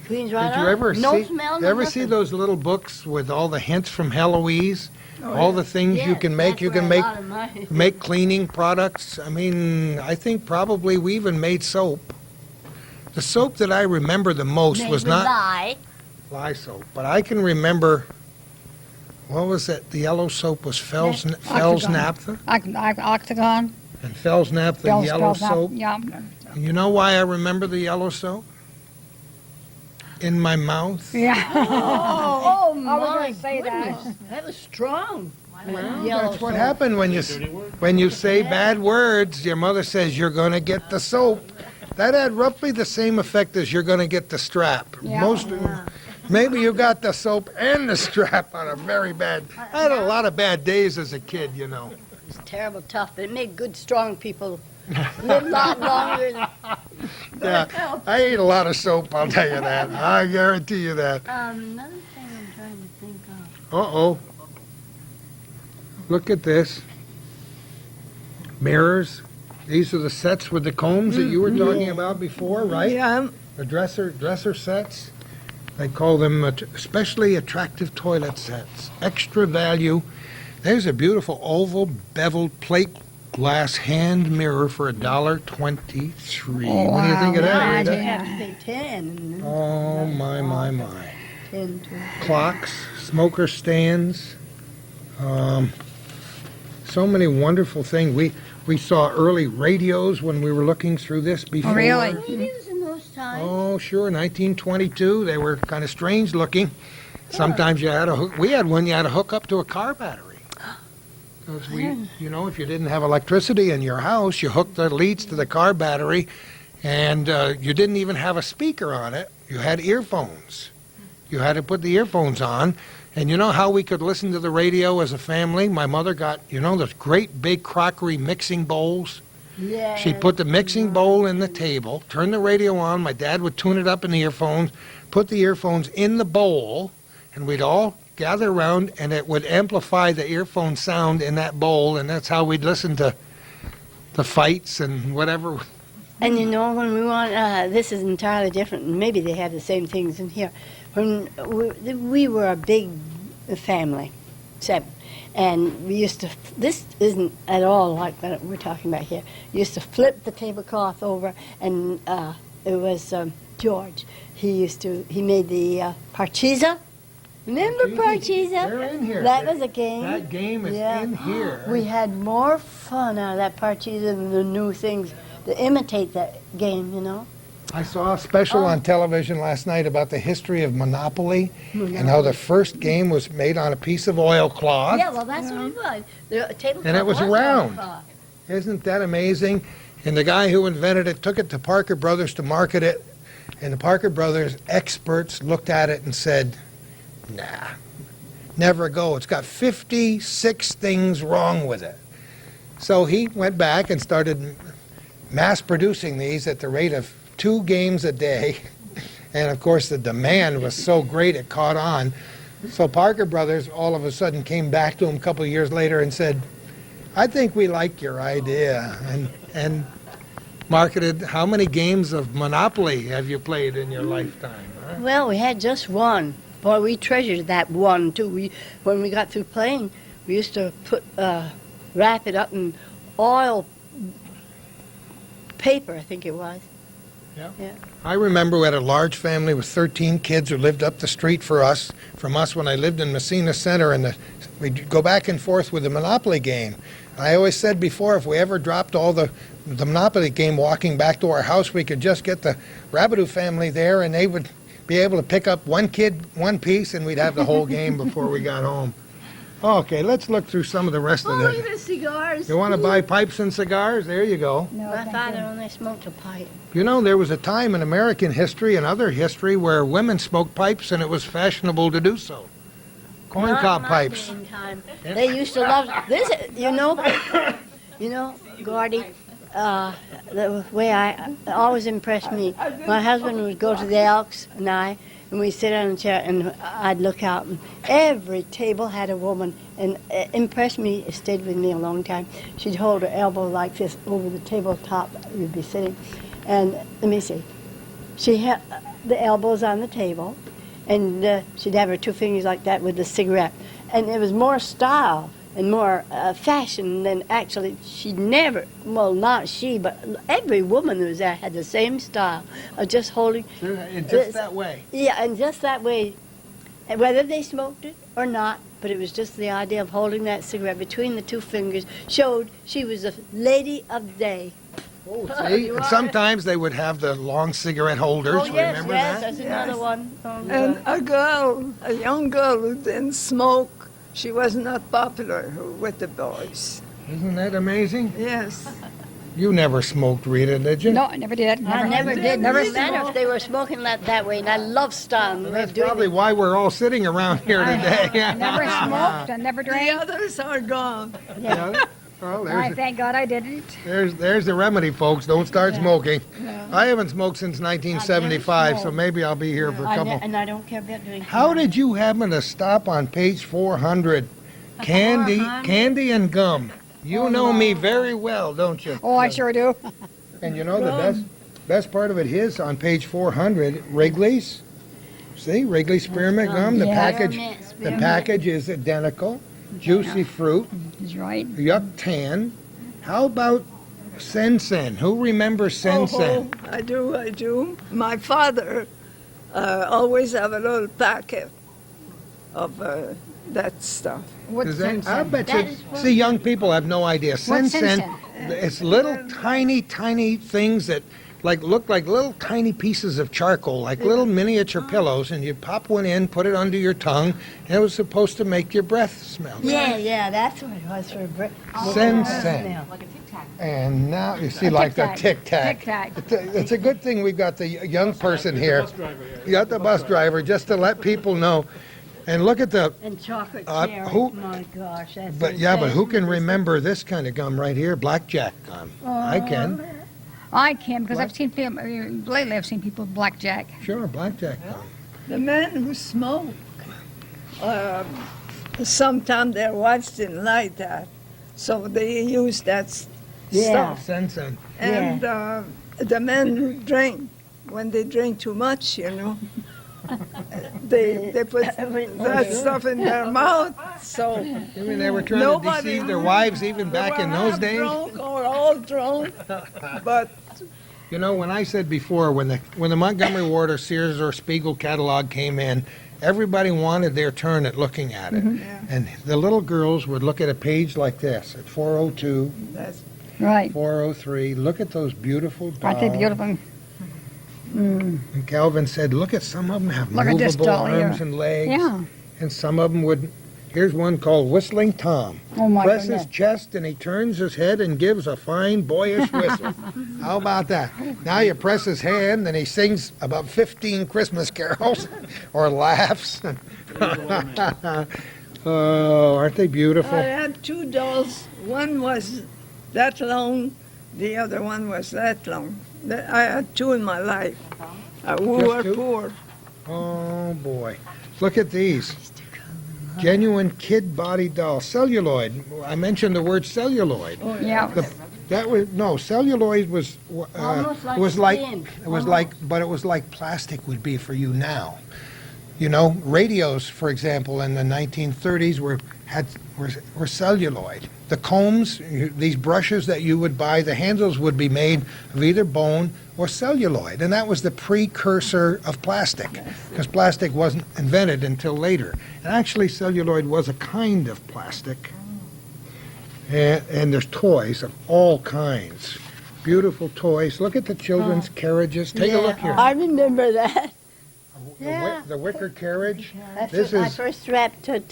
cleans right did you out. ever No see? smell, You no ever see nothing. those little books with all the hints from Heloise? All the things you Yes, can make. that's You can where a make lot of my- make cleaning products. I mean, I think probably we even made soap. The soap that I remember the most was not lye soap, but I can remember. What was it? The yellow soap was Fell's naphtha, Octagon. and Fell's naphtha Bell's- yellow Bell's not- soap. Yeah. And you know why I remember the yellow soap? In my mouth. Yeah. Oh, my gonna say that. goodness. That was strong. Well, Yellow that's what soap. happened when you say bad words. Your mother says you're going to get the soap. That had roughly the same effect as you're going to get the strap. Yeah. Maybe you got the soap and the strap on a very bad. I had a lot of bad days as a kid, you know. It's terrible tough, but it made good, strong people live a lot longer than... Yeah, I ate a lot of soap. I'll tell you that. I guarantee you that. Another thing I'm trying to think of. Uh-oh. Look at this. Mirrors. These are the sets with the combs that you were talking about before, right? Yeah, The dresser sets. They call them especially attractive toilet sets. Extra value. There's a beautiful oval beveled plate glass hand mirror for $1.23. What do you think of that, Rita? You have to pay 10. Oh, my. 10 to Clocks, smoker stands, so many wonderful things. We saw early radios when we were looking through this before. Oh, really? radios in those times. Oh, sure, 1922. They were kind of strange looking. Sometimes you had we had one you had to hook up to a car battery. Because if you didn't have electricity in your house, you hooked the leads to the car battery, and you didn't even have a speaker on it. You had earphones. You had to put the earphones on. And you know how we could listen to the radio as a family? My mother got, those great big crockery mixing bowls. Yeah. She'd put the mixing bowl in the table, turn the radio on, my dad would tune it up in the earphones, put the earphones in the bowl, and we'd all gather around, and it would amplify the earphone sound in that bowl, and that's how we'd listen to the fights and whatever. And when we want, this is entirely different, and maybe they have the same things in here. When we were a big family, 7, and we used to, this isn't at all like what we're talking about here. You used to flip the tablecloth over, and it was George. He made the parcheesi. Remember parcheesi? They're in here. That was a game. That game is in here. We had more fun out of that parcheesi than the new things to imitate that game, I saw a special on television last night about the history of Monopoly and how the first game was made on a piece of oilcloth. Yeah, well, that's what it was. The tablecloth And it was round. oilcloth. Isn't that amazing? And the guy who invented it took it to Parker Brothers to market it, and the Parker Brothers experts looked at it and said, nah, never go. It's got 56 things wrong with it. So he went back and started mass producing these at the rate of 2 games a day. And of course the demand was so great it caught on. So Parker Brothers all of a sudden came back to him a couple of years later and said, I think we like your idea. And marketed. How many games of Monopoly have you played in your lifetime? Huh? Well, we had just one. Boy, we treasured that one, too. When we got through playing, we used to wrap it up in oil paper, I think it was. Yeah. Yeah. I remember we had a large family with 13 kids who lived up the street from us when I lived in Messina Center, and we'd go back and forth with the Monopoly game. I always said before, if we ever dropped all the Monopoly game walking back to our house, we could just get the Rabideau family there, and they would be able to pick up one kid, one piece, and we'd have the whole game before we got home. Okay, let's look through some of the rest of Look this. at the cigars. You want to buy pipes and cigars? There you go. My father only smoked a pipe. There was a time in American history and other history where women smoked pipes and it was fashionable to do so. Corncob Not pipes. my time. They used to love this. Gordy. The way I always impressed me. My husband would go to the Elks and we'd sit on a chair, and I'd look out, and every table had a woman, and it impressed me. It stayed with me a long time. She'd hold her elbow like this over the tabletop. We'd be sitting, and let me see. She had the elbows on the table, and she'd have her 2 fingers like that with the cigarette, and it was more style and more fashion than actually. She never, well, not she, but every woman who was there had the same style of just holding. Just that way. Yeah, and just that way, and whether they smoked it or not, but it was just the idea of holding that cigarette between the 2 fingers showed she was a lady of the day. Oh, see? And sometimes they would have the long cigarette holders. Oh, yes, Remember yes, that? that's another one. And a young girl who didn't smoke, she was not popular with the boys. Isn't that amazing? Yes. You never smoked, Rita, did you? No, I never did. I never did. Never Never matter if they were smoking that way, and I love style. Well, that's probably why we're all sitting around here today. I never smoked. I never The drank. others are gone. Yeah. Well, I thank God I didn't. there's the remedy, folks. Don't start smoking. I haven't smoked since 1975, so smoked. maybe I'll be here for a couple. And I don't care about doing. How did you happen to stop on page 400? Candy and gum. You know me very well, don't you? Oh, I sure do. And the best part of it is on page 400, Wrigley's, See, Wrigley spearmint gum. The Yeah. package, Spearmint, the spearmint. package is identical. Juicy fruit, He's right. yuck tan. How about Sen? Who remembers Sen? Oh, I do. My father always have a little packet of that stuff. What's I bet That you. is what- See, young people have no idea. Sen. Sen? It's little tiny things that look like little tiny pieces of charcoal, like little miniature pillows, and you pop one in, put it under your tongue, and it was supposed to make your breath smell. Yeah, that's what it was for breath. Sen. Smell. And now you see, A like the tic-tac. tic-tac. Tic-tac. It's a good thing we got the young person here. Bus driver here. You got the bus driver just to let people know. And look at the, And chocolate Uh, cherry. who- My gosh, that's but who can remember this kind of gum right here? Blackjack gum. I can. I can, because I've seen people, lately I've seen people with blackjack. Sure, blackjack gum. The men who smoke, sometimes their wives didn't like that, so they use that Yeah. stuff. Sen. And the men who drink, when they drink too much, they put that stuff in their mouth. So You mean they were trying to Nobody deceive their knew. wives even back they in were those half days? drunk or all drunk, but You know, when I said before, when the Montgomery Ward or Sears or Spiegel catalog came in, everybody wanted their turn at looking at it. Yeah. And the little girls would look at a page like this at 402, that's, Right. 403. Look at those beautiful dolls. Aren't they beautiful? And Calvin said, look at some of them have Look at this movable doll here. arms and legs. Yeah. And some of them would. Here's one called Whistling Tom. Oh, my Press goodness. his chest and he turns his head and gives a fine boyish whistle. How about that? Now you press his hand and he sings about 15 Christmas carols or laughs. Oh, aren't they beautiful? I had two dolls. One was that long, the other one was that long. I had two in my life. We Just were two? poor. Oh boy. Look at these. Genuine kid body doll. Celluloid. I mentioned the word celluloid. Yeah. That was no celluloid was Almost like was like skin. it was like but it was like plastic would be for you now. You know, radios, for example, in the 1930s were celluloid. The combs, these brushes that you would buy, the handles would be made of either bone or celluloid, and that was the precursor of plastic, because plastic wasn't invented until later. And actually, celluloid was a kind of plastic. And there's toys of all kinds, beautiful toys. Look at the children's carriages. Take a look here. I remember that. The wicker carriage. That's This what I is- first wrapped to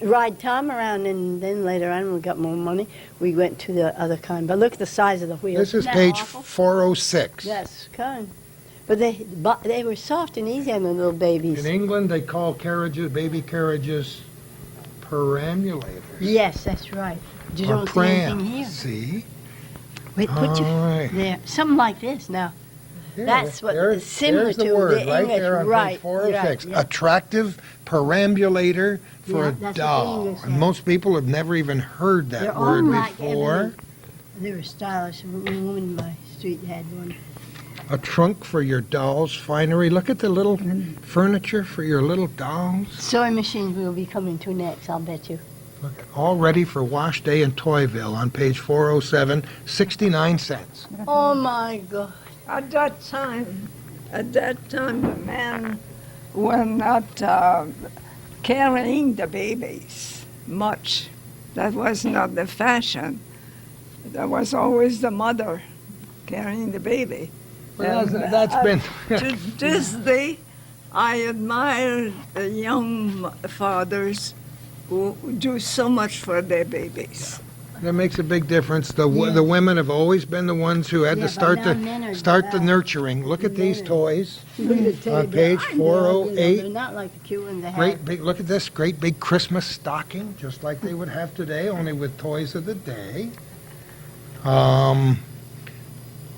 ride Tom around, and then later on, when we got more money, we went to the other kind. But look at the size of the wheels. This is Isn't that page awful? 406. Yes, kind. But they were soft and easy on the little babies. In England, they call carriages, baby carriages, perambulators. Yes, that's right. You Or don't see anything here. prams. See? Wait, put your All right. there. Something like this now. There, That's what there's- similar there's the to word the right English, there on right, page 406. right, yeah. Attractive perambulator for Yeah, a that's what the doll. English And have. most people have never even heard that They're word unlike before. everything. They were stylish. A woman in my street had one. A trunk for your doll's finery. Look at the little furniture for your little dolls. Sewing machines will be coming to next, I'll bet you. Look, all ready for wash day in Toyville on page 407, 69 cents. Oh my God. At that time, the men were not carrying the babies much. That was not the fashion. That was always the mother carrying the baby. Well, And, that's been. To this day, I admire the young fathers who do so much for their babies. That makes a big difference. The women have always been the ones who had Yeah, to but now men are start the devout. nurturing. Look at these toys. Look at the teddy On bear. page I know, you know, 408. They're not like the cute ones they have. Great big. Look at this great big Christmas stocking, just like they would have today, only with toys of the day.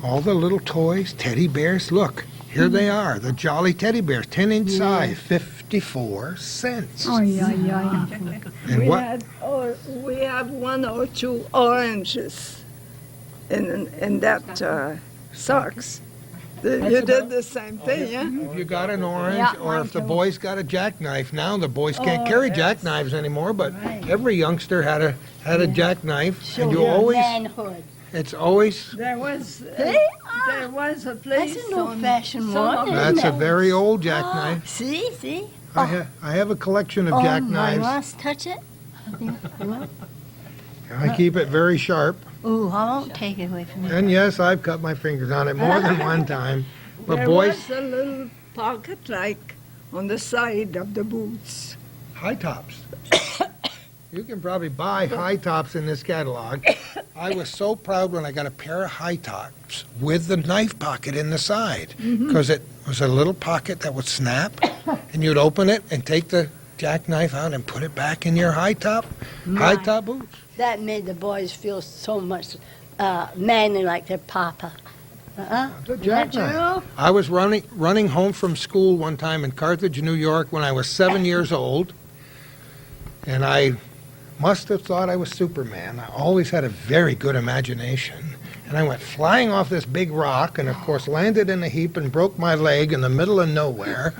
All the little toys, teddy bears. Look, here they are. The jolly teddy bears, 10-inch size, 54 cents. Oh, yeah. And We what? we have one or two oranges in that socks, You did the same thing, yeah? If you got an orange, Yeah, or mine if the too. boys got a jackknife. Now the boys can't carry jackknives anymore, but every youngster had a jackknife, and you Your always, manhood. it's always. There was a place That's an on old-fashioned some one, of isn't That's a it? very old jackknife. See? I have a collection of Oh, my, jackknives. wants to touch it? I keep it very sharp. Ooh, I won't take it away from you. And yes, I've cut my fingers on it more than one time. But There boys, was a little pocket like on the side of the boots. high tops. You can probably buy high tops in this catalog. I was so proud when I got a pair of high tops with the knife pocket in the side, because it was a little pocket that would snap, and you'd open it and take the jackknife out and put it back in your high top boots. That made the boys feel so much manly like their papa. The Is that jackknife. true? I was running home from school one time in Carthage, New York, when I was 7 years old, and I must have thought I was Superman. I always had a very good imagination. And I went flying off this big rock and, of course, landed in a heap and broke my leg in the middle of nowhere.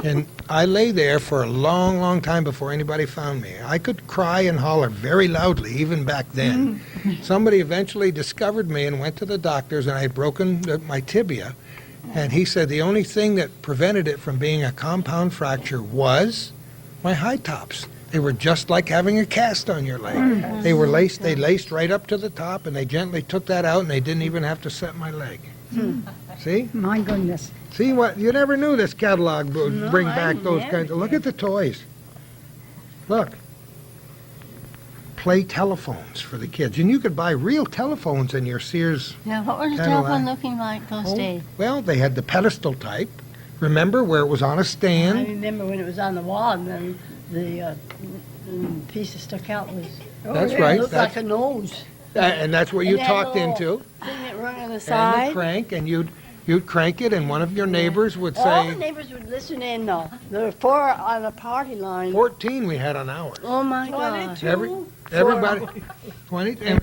And I lay there for a long, long time before anybody found me. I could cry and holler very loudly, even back then. Somebody eventually discovered me and went to the doctors, and I had broken my tibia. And he said the only thing that prevented it from being a compound fracture was my high tops. They were just like having a cast on your leg. They were laced. They laced right up to the top, and they gently took that out, and they didn't even have to set my leg. See? My goodness. See what? You never knew this catalog would bring I back those never kinds of. Look at the toys. Look. Play telephones for the kids, and you could buy real telephones in your Sears. Yeah, what was the Cadillac. telephone looking like those days? Well, they had the pedestal type. Remember where it was on a I stand? remember when it was on the wall and then the piece that stuck out was That's right. looked like a nose. And that's what you And that talked little into. Thing that rung on the And the side. crank, and you'd crank it, and one of your neighbors would All the say, neighbors would listen in though. There were 4 on a party line. 14 we had on ours. Oh my God. 22, Everybody, 20, and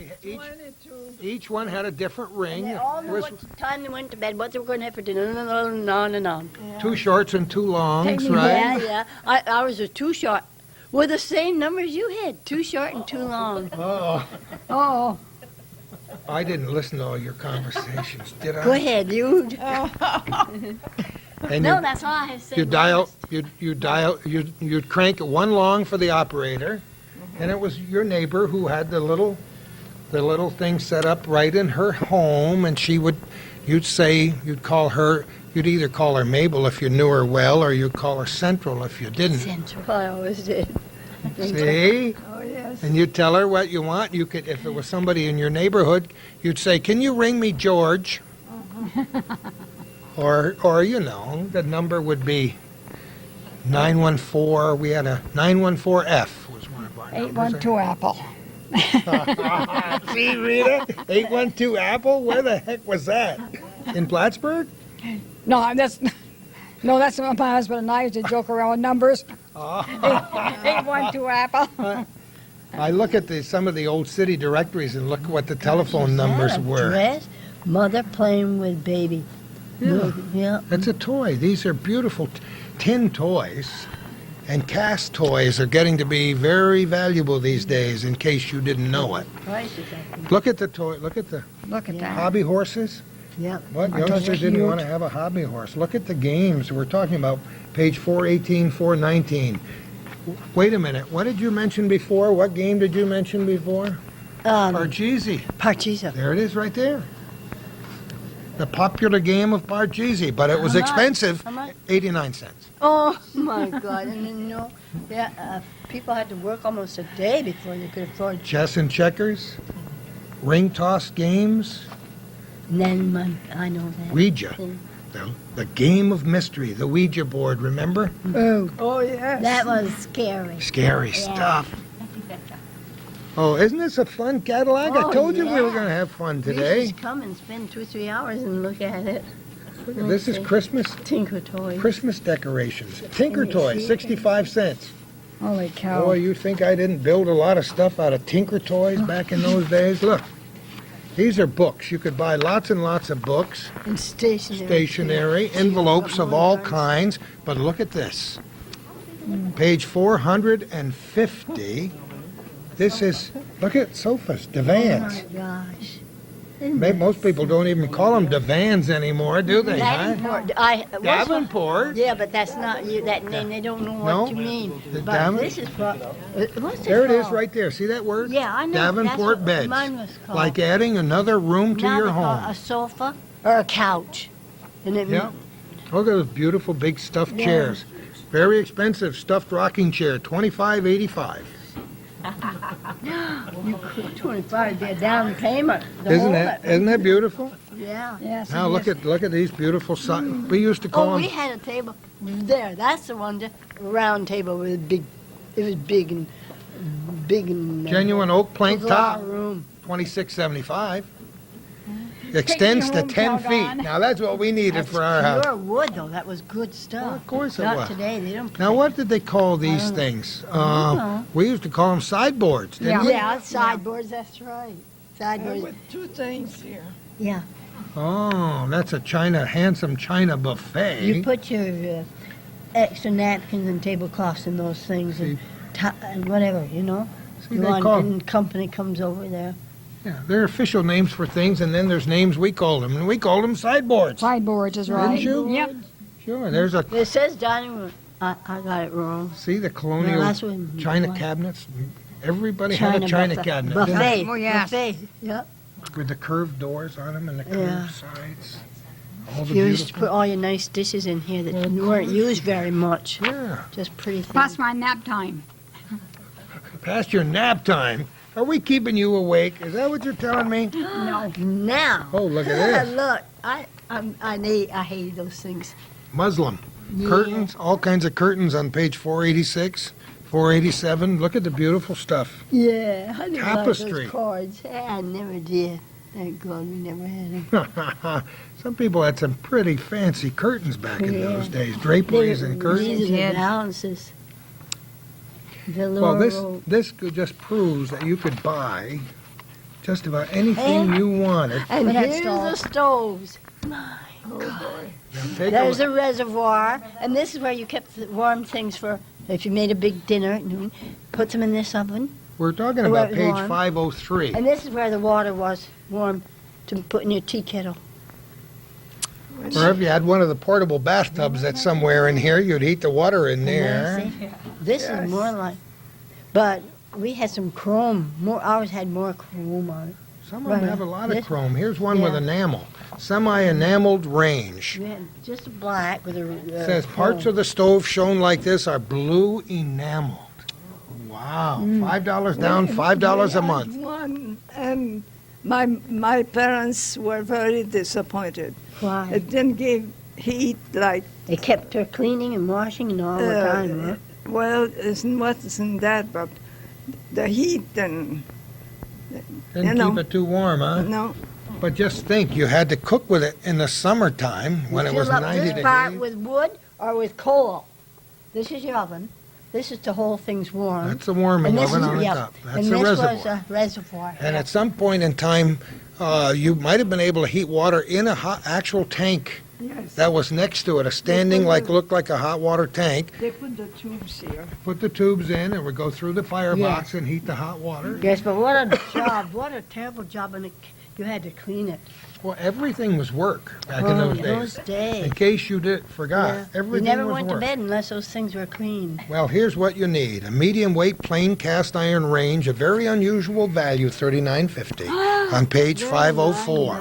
each 22. one had a different ring. And they all It knew was what time they went to bed, what they were going to have for dinner, and on and on. 2 shorts and 2 longs, Yeah, right? yeah. Ours were 2 short. Were the same numbers you had, 2 short and 2 long. Oh, Oh, I didn't listen to all your conversations, did I? Go ahead, you. And No, that's all I had to say. you'd crank it 1 long for the operator, and it was your neighbor who had the little thing set up right in her home, and you'd either call her Mabel if you knew her well, or you'd call her Central if you didn't. Central, I always did. See? Oh, yes. And you'd tell her what you want. You could, if it was somebody in your neighborhood, you'd say, "Can you ring me George?" or the number would be 914. We had a 914F was one of our numbers. 812 Apple. See, Rita? 812 Apple? Where the heck was that? In Plattsburgh? No, that's what my husband and I used to joke around with numbers. 812 Apple. I look at some of the old city directories and look what the telephone numbers were. Dress, mother playing with baby. Yeah. That's a toy. These are beautiful tin toys. And cast toys are getting to be very valuable these days, in case you didn't know it. Prices, I think. Look at the toy. Look at the Look at that. hobby horses. Yep. What Aren't those youngster didn't cute? want to have a hobby horse? Look at the games. We're talking about page 418, 419. Wait a minute. What did you mention before? What game did you mention before? Parcheesi. Parcheesi. There it is right there. The popular game of Parcheesi, but it was How much? expensive. How much? 89 cents. Oh my God! And then people had to work almost a day before they could afford. Chess and checkers, ring toss games, And then I know that. Ouija, Yeah. the game of mystery, the Ouija board, remember? Oh, yes. That was scary. Scary stuff. Oh, isn't this a fun catalog? I Oh, told you we were yeah. going to have fun We today. should come and spend 2 or 3 hours and look at it. This is Christmas Tinker toys. decorations. Tinker me toys, see. 65 cents. Holy cow. Boy, you think I didn't build a lot of stuff out of Tinker toys back in those days? Look, These are books. You could buy lots and lots of books, And stationery. stationery, envelopes of all kinds. But look at this. Page 450. This is, look at sofas, divans. Oh, gosh. Most people don't even call them divans anymore, do they? Huh? Davenport. Davenport. Yeah, but that's not you. That name, they don't know No? what you mean. The But Daven- this is what. What's it There it is called? right there. See that word? Yeah, I know. Davenport That's what beds. mine was called. Like adding another room to Now your they call it home. a sofa or a couch. And it Yeah. Look at those beautiful big stuffed chairs. Very expensive stuffed rocking chair, $25.85. you could 25 be a down payment. to Isn't hold that it. isn't that beautiful? Yeah. Yes. Now look at these beautiful we used to call Oh, we them had a table there. That's the one, just a round table with big. It was big and genuine oak plank There's a lot top, of room. $26.75. Extends to home, 10 feet. doggone. Now that's what we needed That's for our house. pure wood, though. That was good stuff. Well, of course it Not was. today. They don't. Now what did they call these don't- things? know. We used to call them sideboards, didn't we? Yeah, sideboards. That's right. Sideboards. With two things here. Yeah. Oh, that's a handsome China buffet. You put your extra napkins and tablecloths in those things and, and whatever, you know. See, You they want, call and company comes over there. yeah, there are official names for things, and then there's names we call them, and we call them sideboards. Sideboards is right. you? Yep. Sure, there's a It says dining room. I got it wrong. see the No, colonial that's when China cabinets. Everybody had a China buffet. cabinet, didn't Buffet. Oh, yes. Buffet. Yep. they? With the curved doors on them and the curved Yeah. sides. All the You used to beautiful. put all your nice dishes in here that weren't used very much. Yeah, Just pretty things. Past my nap time. past your nap time. Are we keeping you awake? Is that what you're telling me? No. Now. Oh, look at this. Look, I hate those things. Muslim. Yeah. Curtains, all kinds of curtains on page 486, 487. Look at the beautiful stuff. Yeah, I didn't Tapestry. like those cards. I never did. Thank God we never had them. Some people had some pretty fancy curtains back in Yeah. those days. Draperies and curtains. These are the Yeah. balances. Well, Velour. this just proves that you could buy just about anything you wanted. And Look at here's stove. the stoves. Take There's a, a reservoir, and this is where you kept the warm things for if you made a big dinner at noon. Put them in this oven, we're talking where about it was page warm. 503. and this is where the water was warm to put in your tea kettle. Or if you had one of the portable bathtubs that's somewhere in here, you'd heat the water in And there. that's it. This is more like, but we had some chrome. Ours had more chrome on it. Some of them Right. have a lot of This- chrome. Here's one with yeah. enamel. Semi-enameled range. We had just black with a. It says parts of the stove shown like this are blue enameled. Wow. $5 down, $5 a month. One, and my parents were very disappointed. Why? It didn't give heat like, They kept her cleaning and washing and all the time. Huh? well, isn't that, but the heat and, Didn't You know. keep it too warm, huh? no, But just think, you had to cook with it in the summertime when it was Fill up 90 this part degrees. with wood or with coal. This is your oven. This is to hold things warm. That's the warming and this oven is, on the yeah, top. That's and the this reservoir. was a reservoir. And yeah. at some point in time, you might have been able to heat water in a actual tank yes. that was next to it, a standing looked like a hot water tank. They put the tubes here. Put the tubes in, and would go through the firebox and heat the hot water. Yes, but what a job! What a terrible job! And you had to clean it. Well, everything was work back in those days. days. In case you forgot, Yeah. everything You never was went work. to bed unless those things were clean. Well, here's what you need: a medium weight plain cast iron range, a very unusual value, $39.50, on page 504.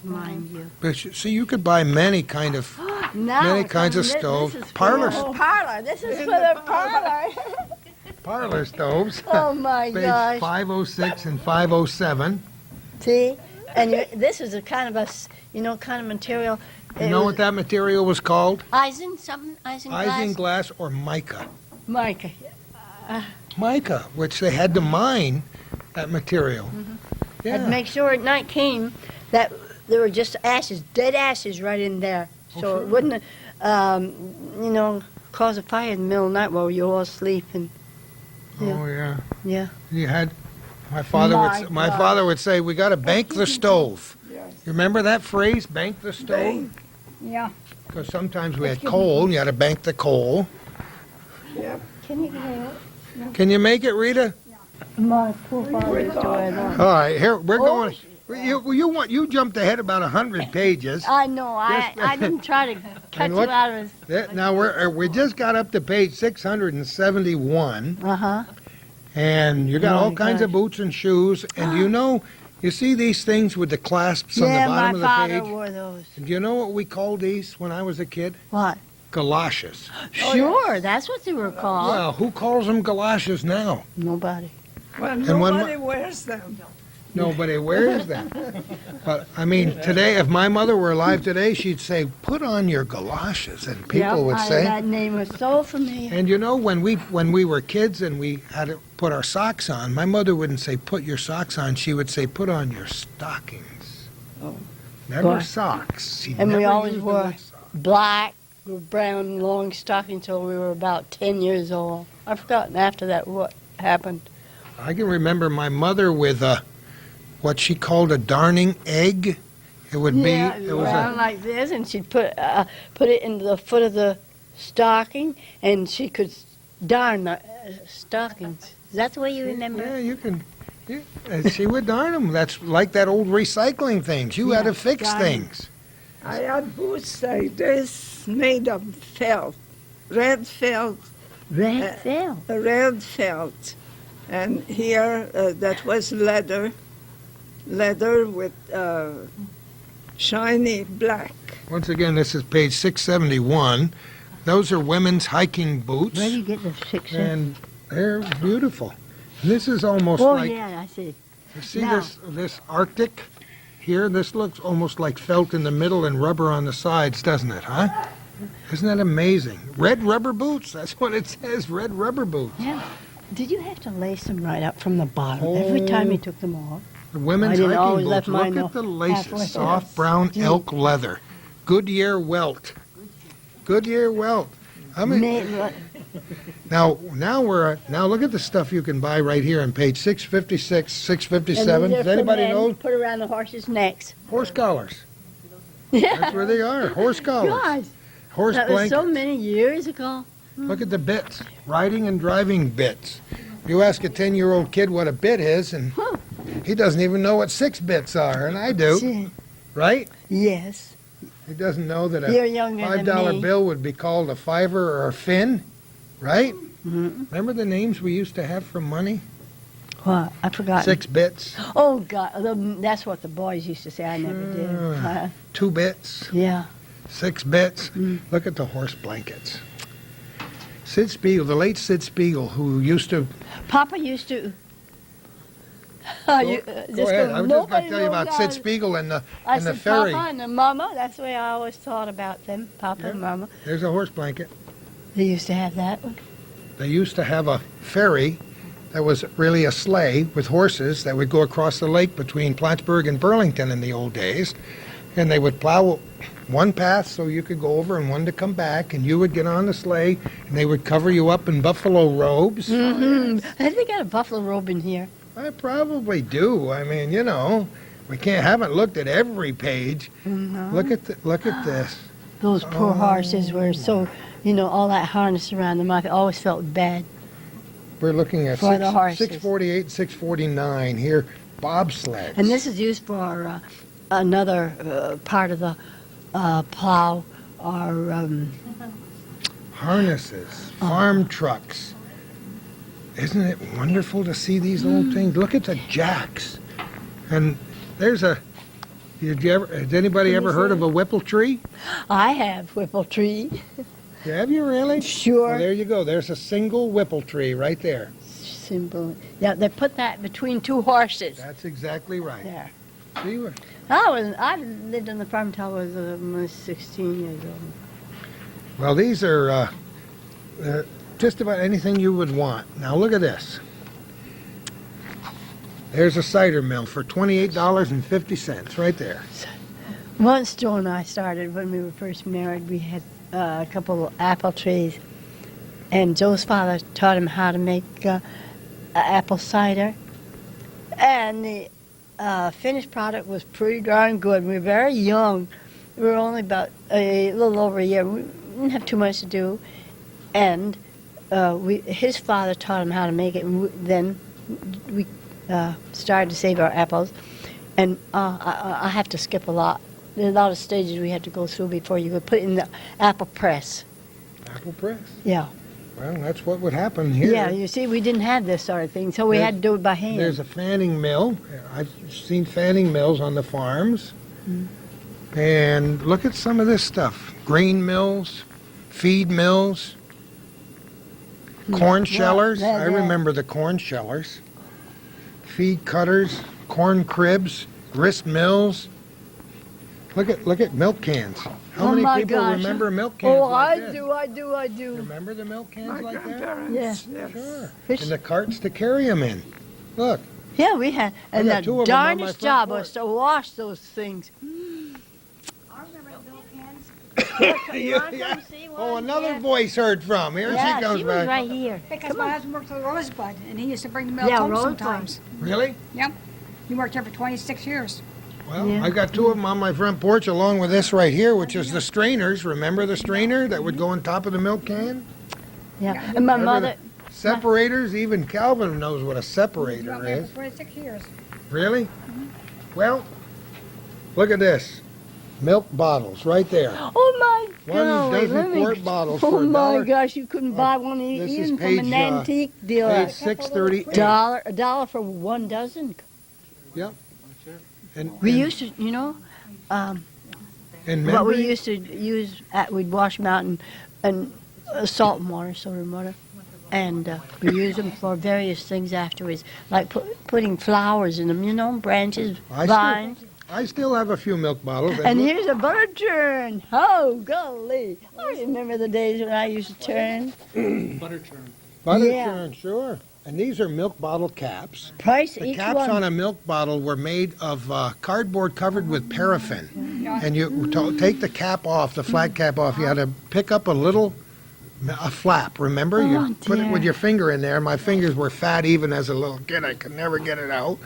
Mind you. But see, you could buy many kinds of stoves. Parlor Parlor. This is for the parlor. parlor stoves. Oh my Page gosh! 506 and 507. See, and this is a kind of kind of material. You know what that material was called? Isinglass. Isinglass or mica. Mica. Mica, which they had to mine that material. Had to make sure at night came that there were just ashes, dead ashes right in there, so it wouldn't, cause a fire in the middle of the night while you all asleep and Oh, yeah. yeah. You had My father would say, we got to bank the stove. Yes. You remember that phrase, bank the stove? Bank. Yeah. Because sometimes we had coal, and you had to bank the coal. Yep. Can you hear Can you make it, Rita? my poor father's doing that? All right, here, we're going. You jumped ahead about 100 pages. I know. I didn't try to cut you look- out of. Now, we just got up to page 671, Uh-huh. and you got Oh, all my kinds of gosh. boots and shoes, and you see these things with the clasps on the Yeah, bottom my of the father page? wore those. And do you know what we called these when I was a kid? What? Galoshes. Sure, that's what they were called. Well, who calls them galoshes now? Nobody. Well, And when nobody wears them. Nobody wears them. But, I mean, today, if my mother were alive today, she'd say, put on your galoshes, and people would say. That name was so familiar. And you know, when we were kids and we had to put our socks on, my mother wouldn't say, put your socks on. She would say, put on your stockings. Oh. Never Boy. socks. She And we never always used the wore word sock. black, brown, long stockings until we were about 10 years old. I've forgotten after that what happened. I can remember my mother with what she called a darning egg. It would Yeah, be, it was round a, like this, and she'd put it into the foot of the stocking, and she could darn the stockings. Is that the way you remember? yeah, you can, she would darn them. That's like that old recycling things. You had to fix darn 'em. things. I had boots like this made of felt, red felt, Red felt. red felt. And here, that was leather with shiny black. Once again, this is page 671. Those are women's hiking boots, Where do you get the picture? and they're beautiful. And this is almost Oh, like, yeah, I see. you see Now. this Arctic here? This looks almost like felt in the middle and rubber on the sides, doesn't it, huh? Isn't that amazing? Red rubber boots, that's what it says, red rubber boots. Yeah. Did you have to lace them right up from the bottom every time you took them off? The women's I didn't hiking always boots, let mine look at the halfway laces, soft up. brown Gee. elk leather, Goodyear welt. Goodyear welt. I mean, now look at the stuff you can buy right here on page 656, 657. Does anybody know? Put around the horses' necks. Horse collars. Yeah. That's where they are, horse collars. God, Horse that was blankets. so many years ago. Look at the bits, riding and driving bits. You ask a 10-year-old kid what a bit is, and he doesn't even know what 6 bits are, and I do, Gee, right? yes. He doesn't know that You're a younger than $5 me. bill would be called a fiver or a fin, right? Mm-hmm. Remember the names we used to have for money? What? I forgot. 6 bits, Oh, God. That's what the boys used to say. I never did. Ah. 2 bits, Yeah. 6 bits. Mm. Look at the horse blankets. Sid Spiegel, the late Sid Spiegel, who used to... Papa used to. Go ahead. I was just going to tell you about Sid Spiegel. Spiegel and the I the said ferry. Papa and the Mama. That's the way I always thought about them. Papa and Mama. There's a horse blanket. They used to have that one. They used to have a ferry that was really a sleigh with horses that would go across the lake between Plattsburgh and Burlington in the old days. And they would plow one path so you could go over and one to come back, and you would get on the sleigh, and they would cover you up in buffalo robes. Mm-hmm. I think they got a buffalo robe in here. I probably do. I mean, you know, we haven't looked at every page. Mhm. Look at this. Those poor horses were so, all that harness around them. I always felt bad. We're looking at For the horses. 648, 649 here, bobsleds. And this is used for another part of the plow or Harnesses, farm trucks. Isn't it wonderful to see these old things? Look at the jacks. And there's has anybody ever heard of a whipple tree? I have whipple tree. Have you really? Sure. Well, there you go. There's a single whipple tree right there. Simple. Yeah, they put that between 2 horses. That's exactly right. There. See, I lived on the farm until I was almost 16 years old. well, these are just about anything you would want. Now look at this. There's a cider mill for $28.50 right there. Once Joe and I started, when we were first married, we had a couple of apple trees. And Joe's father taught him how to make apple cider. And the finished product was pretty darn good. We were very young. We were only about a little over a year. We didn't have too much to do. And his father taught him how to make it. And then we started to save our apples. And I have to skip a lot. There are a lot of stages we had to go through before you could put it in the apple press. Apple press? Yeah. Well, that's what would happen here. Yeah, you see, we didn't have this sort of thing, so we had to do it by hand. There's a fanning mill. I've seen fanning mills on the farms. And look at some of this stuff. Grain mills, feed mills, corn shellers. yeah. I remember the corn shellers. Feed cutters, corn cribs, grist mills. Look at milk cans. How Oh many my people gosh. remember milk cans Oh, like I that? do. Remember the milk cans My like that? grandparents, Yeah. yes. Sure. Fish- And the carts to carry them in. Look. Yeah, we had. And got the 2 of 'em on my darndest front job porch. was to wash those things. Oh, another voice heard from. Here Yeah, she comes she was back. right here. Because my husband worked for the Rosebud, and he used to bring the milk Yeah, home Rosebud. sometimes. Really? Yep. He worked there for 26 years. Well, Yeah. I got 2 of them on my front porch along with this right here, which is the strainers. Remember the strainer that would go on top of the milk can? Yeah, and my Remember mother. the separators? Even Calvin knows what a He separator worked there is. for 26 years. Really? Well, look at this. Milk bottles right there. Oh my One golly, dozen let me- quart bottles Oh for my $1. gosh, you couldn't buy one of This these is even page, from an antique dealer. Page 638. $1 for 1 dozen. Yep. And, We and, used to, you know, and what we memory, used to use, we'd wash them out in salt and water, soda and water. And we use them for various things afterwards, like putting flowers in them, you know, branches, vines. I still have a few milk bottles. And look- here's a butter churn. Oh, golly. I remember the days when I used to turn. Butter churn. Butter Yeah. churn, sure. And these are milk bottle caps. Price The each caps one. on a milk bottle were made of cardboard covered with paraffin. And you take the cap off, the flat cap off, you had to pick up a flap, remember? Oh, You put it dear. with your finger in there. My fingers were fat even as a little kid. I could never get it out.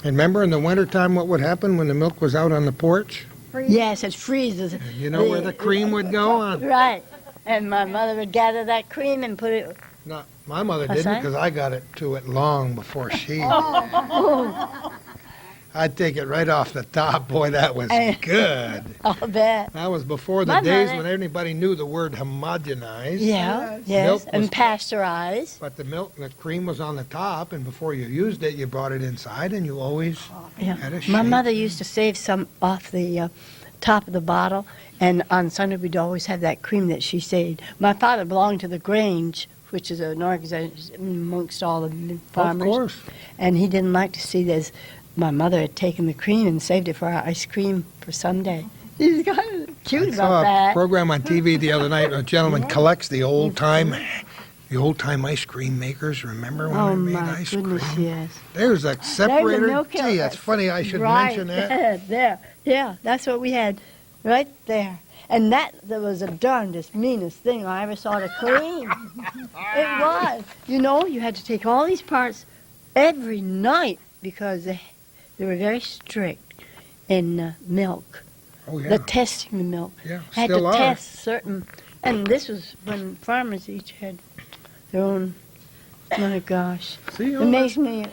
And remember in the wintertime what would happen when the milk was out on the porch? Yes, it freezes. You know where the cream would go on? Right. And my mother would gather that cream and put it. No, my mother What's didn't that? because I got it to it long before she. Oh, I'd take it right off the top. Boy, that was Eh. good. I'll bet. That was before the My days mother- when anybody knew the word homogenized. Yeah, Milk yes. was- And pasteurized. But the cream was on the top, and before you used it, you brought it inside, and you always Yeah. had a My shake. mother used to save some off the top of the bottle, and on Sunday we'd always have that cream that she saved. My father belonged to the Grange, which is an organization amongst all the farmers. Of course. And he didn't like to see this. My mother had taken the cream and saved it for our ice cream for Sunday. He's kind of cute I about saw a that. program on TV the other night. A gentleman collects the old time ice cream makers. Remember when Oh they made my ice goodness, cream? yes. There's a separator. milk Gee, can- that's funny. I should Right mention that. there. Yeah, that's what we had right there. And that was the darndest, meanest thing I ever saw to clean. It was. You know, you had to take all these parts every night because they were very strict in milk. Oh yeah. The testing the milk. Yeah. Had Still to are. test certain, and this was when farmers each had their own. My gosh, See, it makes me.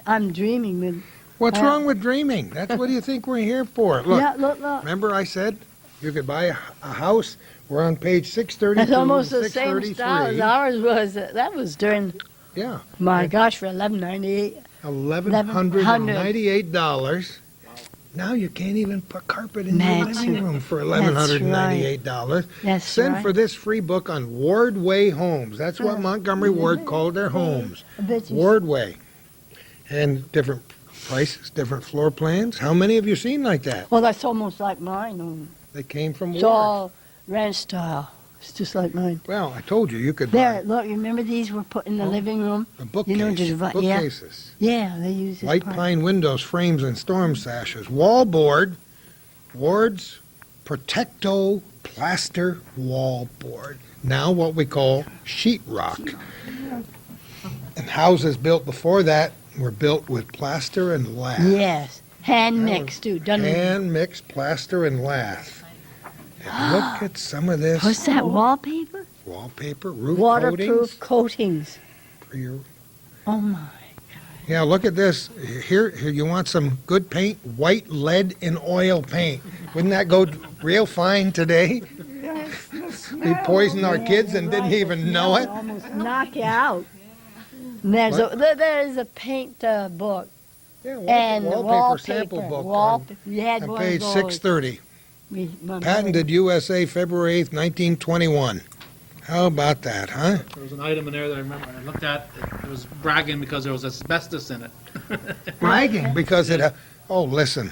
I'm dreaming with. what's wrong with dreaming? That's what do you think we're here for? Look, Yeah, look. remember I said you could buy a house. We're on page 632. That's almost the and same style as 633. ours was. That was during. Yeah. My gosh, for $11.98. $1,198. Now you can't even put carpet in your That's living room for right. $1,198. That's Send right. for this free book on Ward Way homes. That's what Montgomery Ward called their homes. I bet you. Ward Way. And different prices, different floor plans. How many have you seen like that? Well, that's almost like mine. They came from It's Ward. all ranch style. It's just like mine. Well, I told you you could There, buy look. You remember these were put in the Oh. living room? a bookcase, you know, just yeah. bookcases. Yeah, they use this White part. pine windows, frames, and storm sashes. Wallboard, Ward's Protecto Plaster Wallboard. Now what we call sheetrock. And houses built before that were built with plaster and lath. Yes. Hand mixed, too. Done. Hand mixed plaster and lath. And look at some of this What's that, wallpaper? wallpaper, roof Waterproof coatings. for your. Oh, my. Yeah, look at this. Here, you want some good paint? White lead and oil paint. Wouldn't that go real fine today? Yes, the We smell. poisoned our kids and didn't even know it. Almost knock you out. And there's a paint book. Yeah, And wallpaper sample book You had on one page of those. 630. My Patented USA, February 8th, 1921. How about that, huh? There was an item in there that I remember I looked at. It was bragging because there was asbestos in it. Bragging because it. Oh, listen.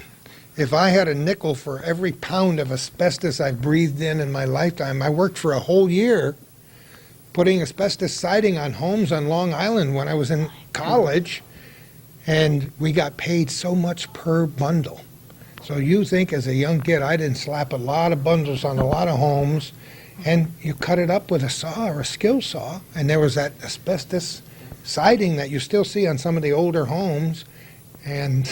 If I had a nickel for every pound of asbestos I breathed in my lifetime, I worked for a whole year putting asbestos siding on homes on Long Island when I was in college, and we got paid so much per bundle. So you think as a young kid, I didn't slap a lot of bundles on a lot of homes, and you cut it up with a saw or a skill saw, and there was that asbestos siding that you still see on some of the older homes. And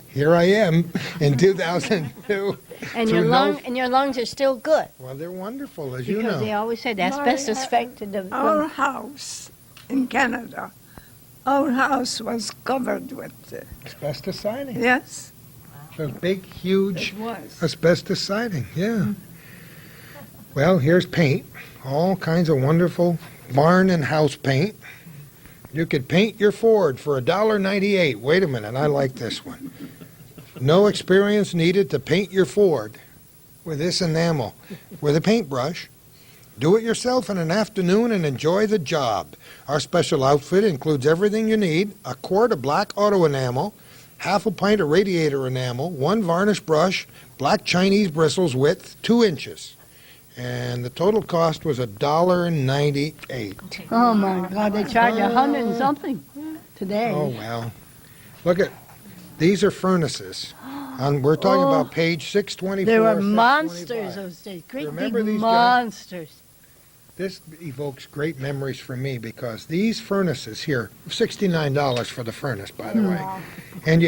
here I am in 2002. And through your lungs are still good. Well, they're wonderful, as you Because they know. always said asbestos affected the Our house in Canada, our house was covered with, Asbestos siding. yes, Those big, huge it was. asbestos siding, yeah. Well, here's paint. All kinds of wonderful barn and house paint. You could paint your Ford for $1.98. Wait a minute, I like this one. No experience needed to paint your Ford with this enamel. With a paintbrush, do it yourself in an afternoon and enjoy the job. Our special outfit includes everything you need: a quart of black auto enamel, half a pint of radiator enamel, one varnish brush, black Chinese bristles width 2 inches. And the total cost was $1.98. Oh my God, they charge 100 and something today. Oh, well. Look at, these are furnaces. We're talking about page 624. They were 625. monsters those days. Great Remember big these monsters. This evokes great memories for me because these furnaces here, $69 for the furnace, by the way. And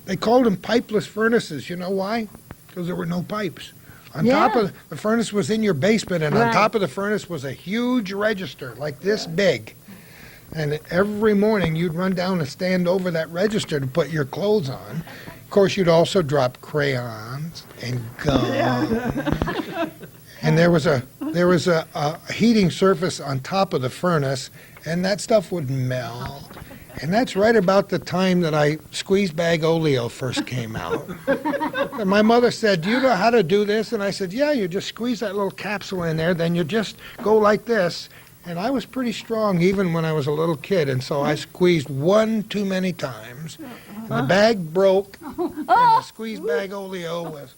they called them pipeless furnaces. You know why? Because there were no pipes. On top of the furnace was in your basement, and on Right. top of the furnace was a huge register like this big. And every morning you'd run down and stand over that register to put your clothes on. Of course, you'd also drop crayons and gum. And there was a heating surface on top of the furnace, and that stuff would melt. And that's right about the time that squeeze bag oleo first came out. And my mother said, "Do you know how to do this?" And I said, "Yeah, you just squeeze that little capsule in there, then you just go like this." And I was pretty strong even when I was a little kid, and so I squeezed one too many times. And the bag broke, and the squeeze bag oleo was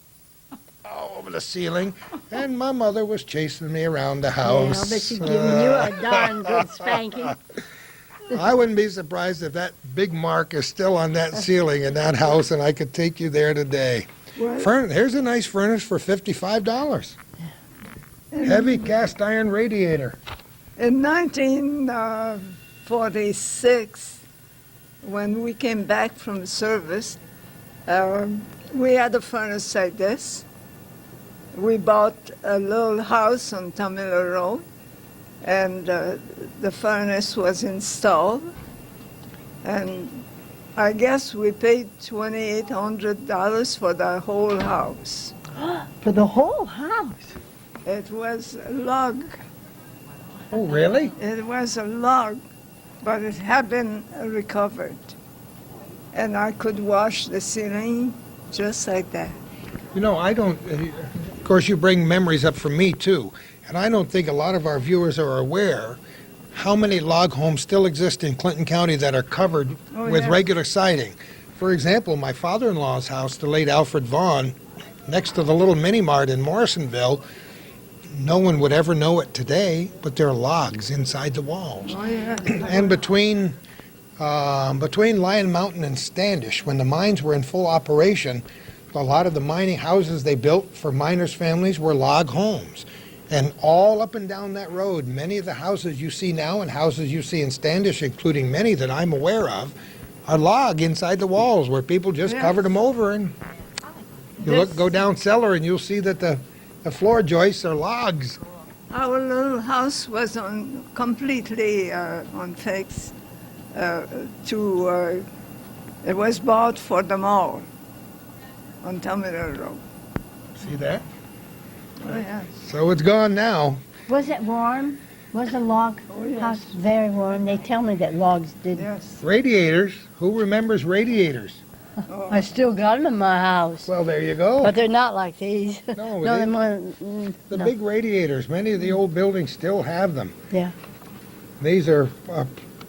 all over the ceiling, and my mother was chasing me around the Yeah, house. I'll bet she's giving you a darn good spanking. I wouldn't be surprised if that big mark is still on that ceiling in that house, and I could take you there today. Here's a nice furnace for $55. Heavy cast iron radiator. In 1946, when we came back from service, we had a furnace like this. We bought a little house on Tamila Road, and the furnace was installed. And I guess we paid $2,800 for the whole house. For the whole house. It was a log. Oh, really? It was a log, but it had been recovered. And I could wash the ceiling just like that. You know, I don't, of course, you bring memories up for me, too. And I don't think a lot of our viewers are aware how many log homes still exist in Clinton County that are covered with yes. regular siding. For example, my father-in-law's house, the late Alfred Vaughn, next to the little mini-mart in Morrisonville, no one would ever know it today, but there are logs inside the walls. Oh, yeah. And between Lion Mountain and Standish, when the mines were in full operation, a lot of the mining houses they built for miners' families were log homes. And all up and down that road, many of the houses you see now and houses you see in Standish, including many that I'm aware of, are log inside the walls where people just Yes. covered them over. And you go down cellar and you'll see that the floor joists are logs. Our little house was completely unfixed. It was bought for the mall on Terminal Road. See that? Oh, yes. So it's gone now. Was it warm? Was the log house very warm? They tell me that logs did. Yes. Radiators. Who remembers radiators? I still got them in my house, Well, there you go. but they're not like these. No, no, they- they're more. The no. big radiators. Many of the old buildings still have them. Yeah. These are.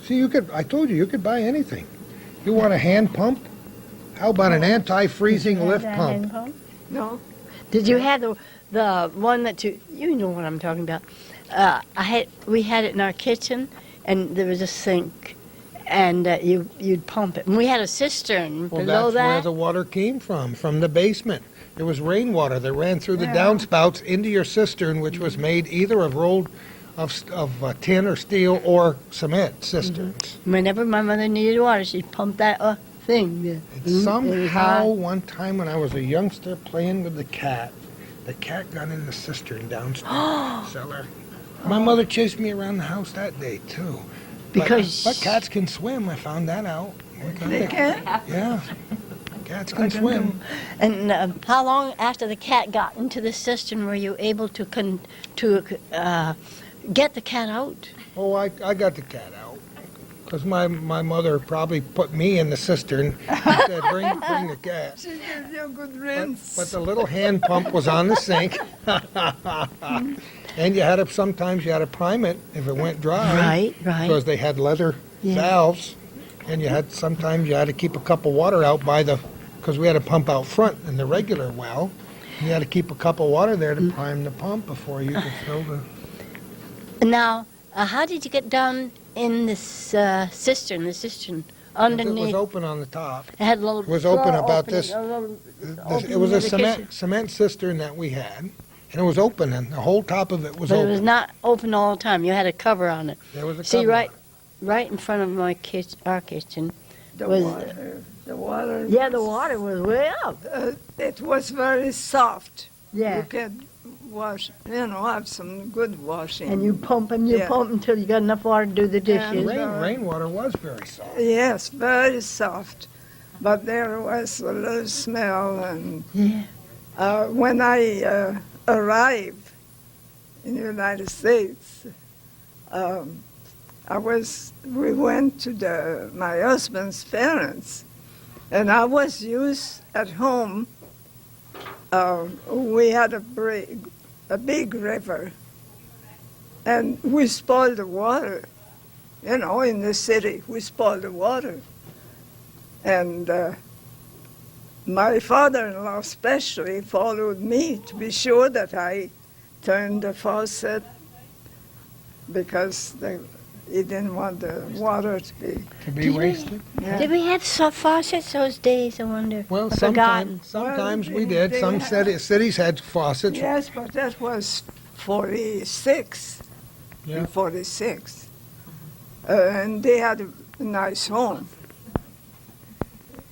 See, I told you could buy anything. You want a hand pump? How about an anti-freezing Did you have lift that pump? hand pump? No. Did you have the one that you know what I'm talking about? We had it in our kitchen, and there was a sink, and you'd pump it. And we had a cistern Well, below that's where that. the water came from the basement. It was rainwater that ran through the downspouts into your cistern, which was made either of rolled of tin or steel or cement cisterns. Whenever my mother needed water, she'd pump that thing. And It was somehow, hot. one time when I was a youngster playing with the cat got in the cistern downstairs cellar. My mother chased me around the house that day too. Because- but cats can swim. I found that out. They can? Yeah, cats can swim. And how long after the cat got into the cistern were you able to get the cat out? Oh, I got the cat out because my mother probably put me in the cistern. She said, bring the cat. She gives you a good rinse. But the little hand pump was on the sink. And sometimes you had to prime it if it went dry. Right. Because they had leather Yeah. valves. And sometimes you had to keep a cup of water out because we had a pump out front in the regular well. You had to keep a cup of water there to prime the pump before you could fill the... Now, how did you get down in this cistern? The cistern It underneath. was open on the top. It had a little. It was open drawer about opening, this. a little It was a opening in the kitchen. cement cistern that we had. And it was open, and the whole top of it was But open. it was not open all the time. You had a cover on it. There was a See, cover. right in front of my kitchen, our kitchen. The was- water. Yeah, the water was way up. It was very soft. Yeah. You could wash, have some good washing. And you pump until you got enough water to do the Yeah. dishes. Rainwater was very soft. Yes, very soft. But there was a little smell. And Yeah. when I arrived in the United States, we went to my husband's parents, and I was used at home. We had a big river, and we spoiled the water. In the city, we spoiled the water. And my father-in-law especially followed me to be sure that I turned the faucet because he didn't want the water to be. Wasted? Yeah. Did we have faucets those days, I wonder? Well, I've forgotten. sometimes Well, we did. they Some had- cities had faucets. Yes, but that was 46. Yeah. In 46. And they had a nice home.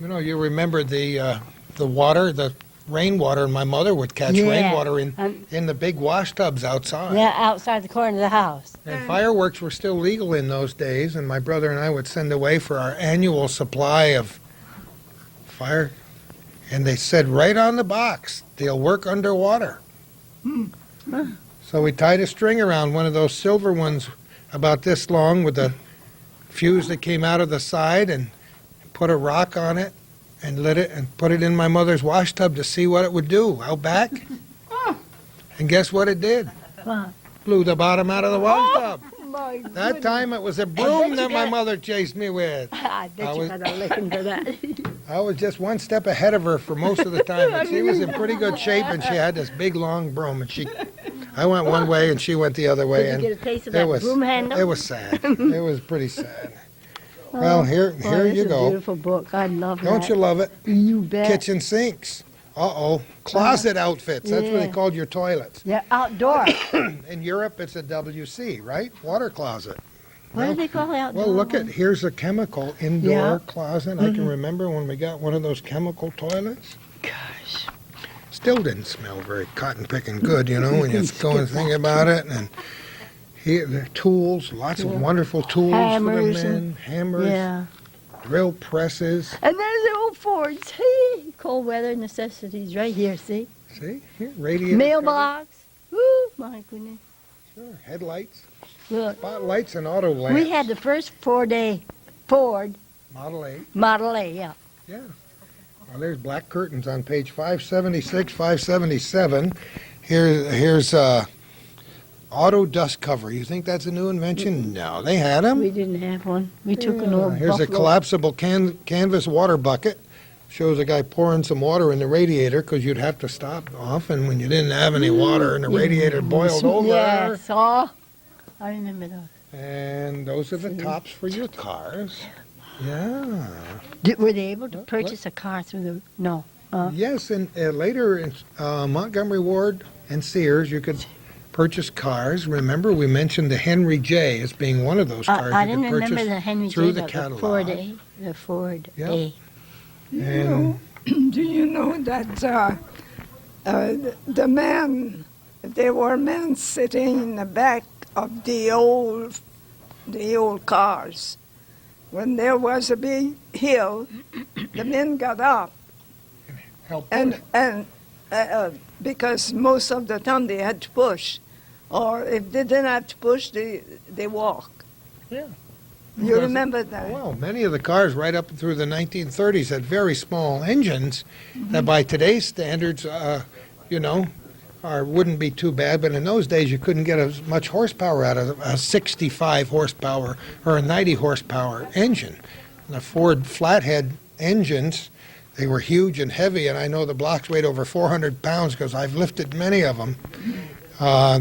You remember the water, the rainwater, and my mother would catch Yeah. rainwater Um, in the big wash tubs outside. Yeah, outside the corner of the house. And fireworks were still legal in those days, and my brother and I would send away for our annual supply of fire. And they said right on the box, they'll work underwater. So we tied a string around one of those silver ones about this long with a fuse that came out of the side and put a rock on it and lit it and put it in my mother's wash tub to see what it would do out back. And guess what it did? What? Blew the bottom out of the wash tub. My That time it was a broom that my mother chased me with. I bet I you was- got a licking for that. I was just one step ahead of her for most of the time. But she was in pretty good shape, and she had this big long broom. And I went one way, and she went the other way. Did you And get a taste of it that was broom handle? it was sad. It was pretty sad. Well, here Boy, you it's a go. beautiful book. I love that. Don't you love it? You bet. Kitchen sinks. Closet outfits. That's what they Yeah. called your toilets. Yeah, outdoor. In Europe, it's a WC, right? Water closet. What do they call outdoor? Well, look at, here's a chemical indoor Yeah. closet. I can remember when we got one of those chemical toilets. Gosh. Still didn't smell very cotton picking good, you know, when you go and think about it. And here, the tools, lots of wonderful tools Hammers for the men. and- Hammers, Yeah. drill presses. And there's the old Fords. Hey, cold weather necessities right here, see? See, here, radiator Mailbox. Woo, my goodness. cover. Sure, headlights, Look, spotlights, and auto lamps. we had the first four-day Ford Model 8. Model A, yeah. Yeah. Well, there's black curtains on page 576, 577. Here's auto dust cover. You think that's a new invention? No, they had them. We didn't have one. We took an old Here's a Buffalo. collapsible canvas water bucket. Shows a guy pouring some water in the radiator because you'd have to stop often when you didn't have any water and the radiator boiled over. Yeah, saw. I remember those. And those are the tops for your cars. Yeah. Were they able to purchase a car through the? No. Yes, and later in Montgomery Ward and Sears, you could purchase cars. Remember, we mentioned the Henry J as being one of those cars I you didn't could purchase remember the Henry through J, the but catalog. the Ford A. The Ford Yep. A. And Do you know that the men, there were men sitting in the back of the old cars. When there was a big hill, the men got up help and because most of the time they had to push, or if they didn't have to push, they walk. Yeah. You Because- remember that? Well, many of the cars right up through the 1930s had very small engines that by today's standards, you know, wouldn't be too bad. But in those days, you couldn't get as much horsepower out of a 65 horsepower or a 90 horsepower engine. The Ford flathead engines, they were huge and heavy, and I know the blocks weighed over 400 pounds because I've lifted many of them.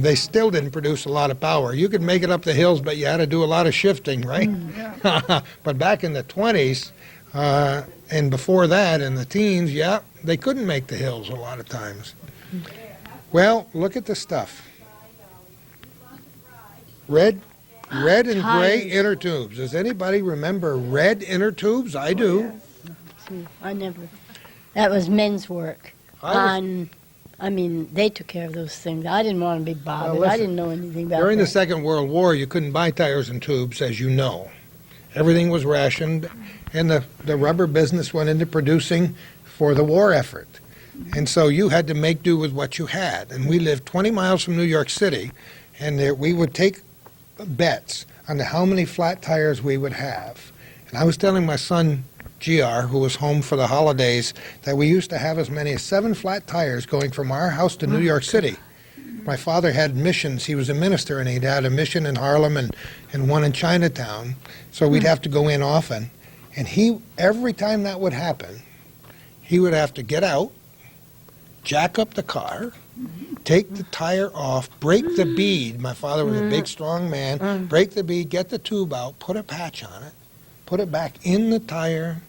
They still didn't produce a lot of power. You could make it up the hills, but you had to do a lot of shifting, right? But back in the 20s and before that, in the teens, yeah, they couldn't make the hills a lot of times. Well, look at the stuff. Red and gray Tires. inner tubes. Does anybody remember red inner tubes? I do. See, I never. That was men's work. I mean, they took care of those things. I didn't want to be bothered. listen, I didn't know anything about During the that. Second World War, you couldn't buy tires and tubes, as you know. Everything was rationed, and the rubber business went into producing for the war effort. And so you had to make do with what you had. And we lived 20 miles from New York City, and we would take bets on how many flat tires we would have. And I was telling my son, GR, who was home for the holidays, that we used to have as many as 7 flat tires going from our house to New York City. My father had missions. He was a minister, and he'd had a mission in Harlem and one in Chinatown. So we'd have to go in often. And every time that would happen, he would have to get out, jack up the car, take the tire off, break the bead. My father was a big, strong man. Break the bead, get the tube out, put a patch on it, put it back in the tire,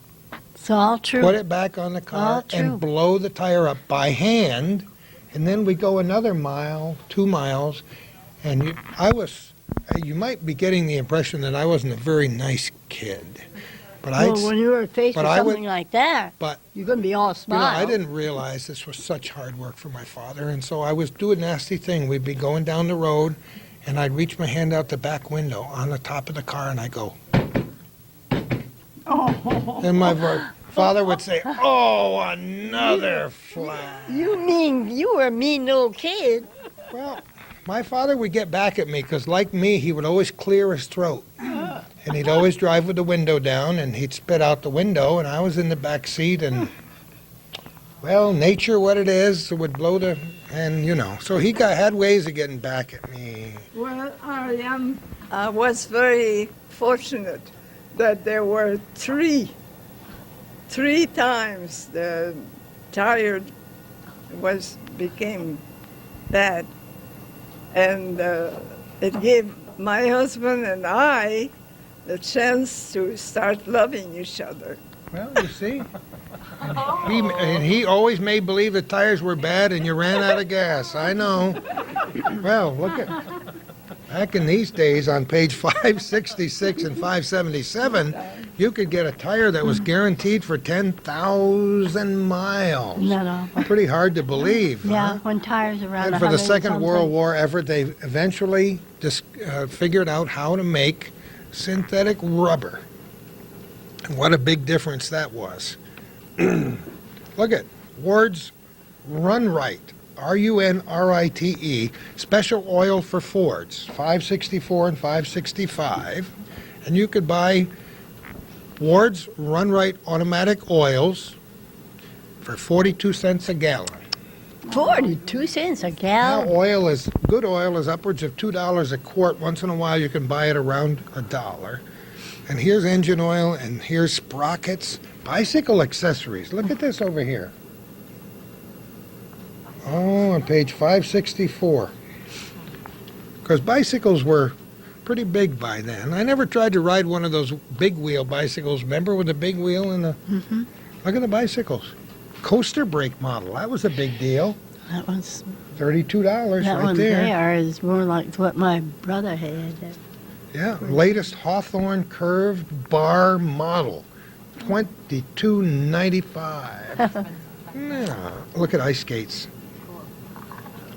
It's all true. put it back on the All car, true. and blow the tire up by hand. And then we go another mile, 2 miles, and you might be getting the impression that I wasn't a very nice kid. But Well, when you were faced but with I would- something like that, but you're going to be all you know, smile. I didn't realize this was such hard work for my father, and so I was doing a nasty thing. We'd be going down the road, and I'd reach my hand out the back window on the top of the car, and I'd go. And my father would say, "Oh, another flat." You mean you were a mean little kid? Well, my father would get back at me because, like me, he would always clear his throat. And he'd always drive with the window down, and he'd spit out the window, and I was in the back seat, and, well, nature, what it is, would blow and, you know. So he had ways of getting back at me. Well, I was very fortunate that there were three times the tire became bad, and it gave my husband and I the chance to start loving each other. Well, you see? And he always made believe the tires were bad and you ran out of gas. I know. Well, look at... Back in these days, on page 566 and 577, you could get a tire that was guaranteed for 10,000 miles. No. Pretty hard to believe. Yeah, Huh? when tires around And for the 100 Second something. World War effort, they eventually just figured out how to make synthetic rubber. And what a big difference that was. Look at Ward's Run Right. RUNRITE, special oil for Fords, 564 and 565. And you could buy Ward's Run Right automatic oils for 42 cents a gallon. 42 cents a Now gallon. good oil is upwards of $2 a quart. Once in a while you can buy it around $1. And here's engine oil and here's sprockets, bicycle accessories. Look at this over here. Oh, on page 564. Because bicycles were pretty big by then. I never tried to ride one of those big wheel bicycles. Remember with the big wheel and the... Mm-hmm. Look at the bicycles. Coaster brake model. That was a big deal. That was $32 that right one there. there is more like what my brother had. Yeah, latest Hawthorne curved bar model. $22.95. Yeah, look at ice skates.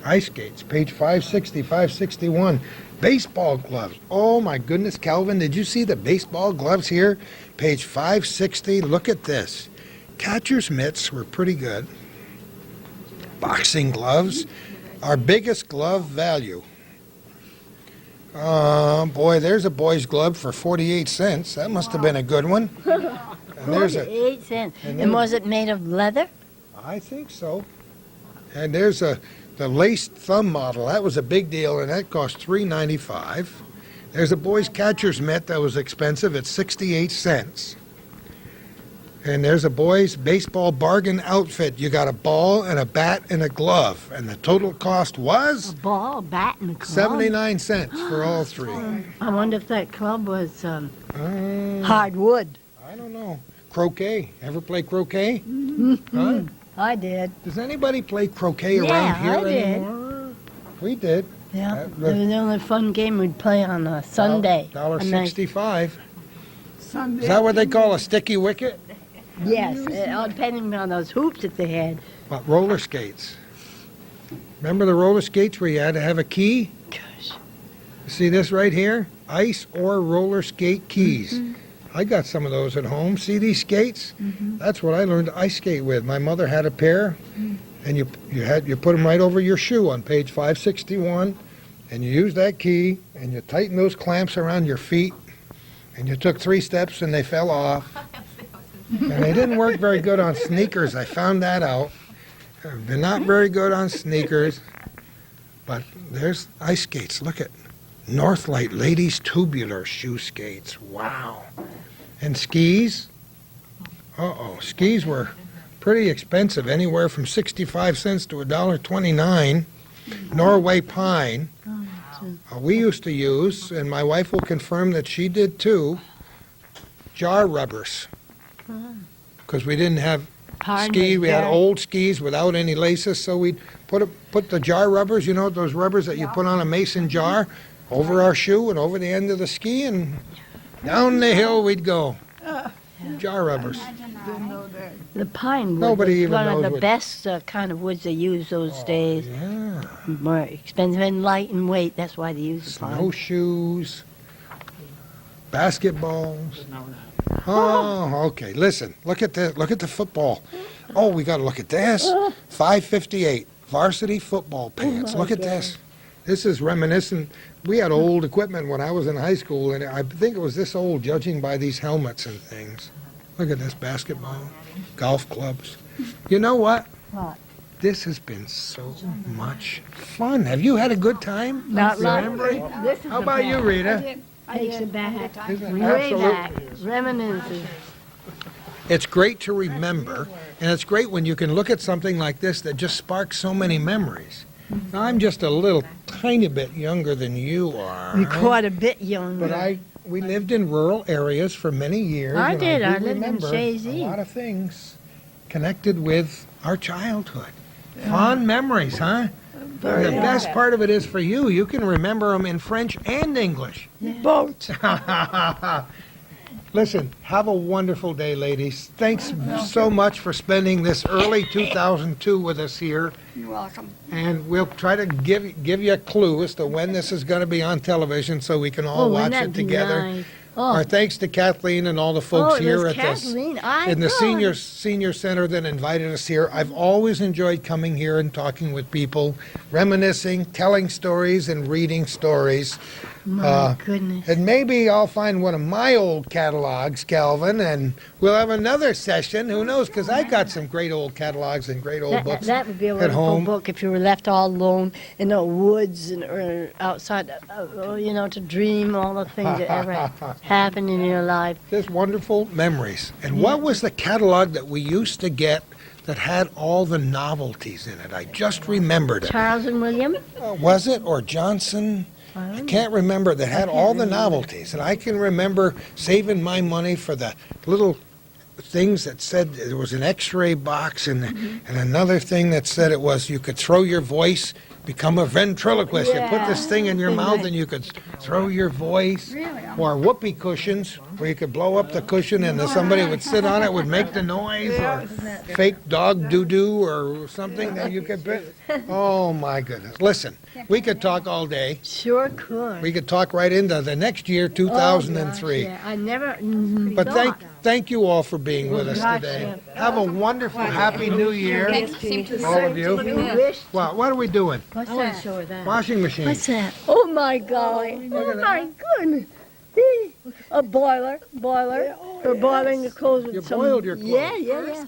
Ice skates, page 560, 561. Baseball gloves. Oh my goodness, Calvin, did you see the baseball gloves here? Page 560, look at this. Catcher's mitts were pretty good. Boxing gloves, our biggest glove value. Boy, there's a boy's glove for 48 cents. That must have been a good one. And there's a, 48 cents. and And then- was it made of leather? I think so. And there's the laced thumb model. That was a big deal, and that cost $3.95. There's a boy's catcher's mitt that was expensive at 68 cents. And there's a boy's baseball bargain outfit. You got a ball and a bat and a glove, and the total cost A was ball, a bat, and a club. 79 cents for all three. I wonder if that club was Uh, hardwood. I don't know. Croquet. Ever play croquet? Huh? I did. Does anybody play croquet around Yeah, here I did. anymore? We did. Yeah, That- it was the only fun game we'd play on a Sunday. $1.65. Sunday Is that what they call a sticky wicket? Yes, depending on those hoops that they had. What, roller skates? Remember the roller skates where you had to have a key? Gosh. See this right here? Ice or roller skate keys. I got some of those at home. See these skates? That's what I learned to ice skate with. My mother had a pair, and you put them right over your shoe on page 561, and you use that key, and you tighten those clamps around your feet, and you took 3 steps and they fell off. And they didn't work very good on sneakers. I found that out. They're not very good on sneakers, but there's ice skates. Look at Northlight ladies tubular shoe skates. Wow. And skis. Skis were pretty expensive, anywhere from 65 cents to $1.29. Norway pine. We used to use, and my wife will confirm that she did too, jar rubbers. Because we didn't have skis, we had old skis without any laces, so we'd put the jar rubbers, you know, those rubbers that you put on a mason jar, over our shoe and over the end of the ski, and down the hill we'd go. Jar rubbers. The pine wood Nobody was even one knows of the what- best kind of woods they used those days. Yeah. More expensive and light in weight. That's why they used pine. Snowshoes, basketballs. No, no. Oh, okay. Listen, look at the football. Oh, we got to look at this. 558 varsity football pants. Look at this. This is reminiscent. We had old equipment when I was in high school, and I think it was this old, judging by these helmets and things. Look at this basketball, golf clubs. You know what? What? This has been so much fun. Have you had a good time? Not remembering? This is How about you, Rita? Takes it back. Is it? Way back. Absolutely. Reminiscence. It's great to remember, and it's great when you can look at something like this that just sparks so many memories. Now, I'm just a little tiny bit younger than you are. You're quite a bit younger. But we lived in rural areas for many years. I and did. do I lived in remember Shazy. a lot of things connected with our childhood. Fond memories, huh? And the best part of it is for you, you can remember them in French and English. Both. Listen, have a wonderful day, ladies. Thanks so much for spending this early 2002 with us here. You're welcome. And we'll try to give you a clue as to when this is going to be on television so we can all watch wouldn't it that be together. nice? Our Oh, thanks to Kathleen and all the folks it here was at this Kathleen. in the senior center that invited us here. I've always enjoyed coming here and talking with people, reminiscing, telling stories, and reading stories. My goodness. And maybe I'll find one of my old catalogs, Calvin, and we'll have another session. Who knows? Because I got some great old catalogs and great old books. That would be a at wonderful home. book if you were left all alone in the woods and or outside, to dream all the things that ever happened in your life. Just wonderful memories. And what was the catalog that we used to get that had all the novelties in it? I just remembered it. Charles and William? Was it? Or Johnson? I can't remember. That had all the novelties. And I can remember saving my money for the little things that said there was an x-ray box and another thing that said it was you could throw your voice, become a ventriloquist. You put this thing in your mouth and you could throw your voice. Or whoopee cushions where you could blow up the cushion and then somebody would sit on it, would make the noise. Or fake dog doo-doo or something that you could put. Oh my goodness. Listen, we could talk all day. Sure could. We could talk right into the next year, 2003. Yeah, I never But thought. thank you all for being with us Gosh, today. Have a wonderful, happy new year, all of you. Well, what are we doing? What's that? Show her that. Washing machine. What's that? Oh my golly! Oh my goodness! A boiler for boiling the clothes with You some. boiled your clothes. Yeah.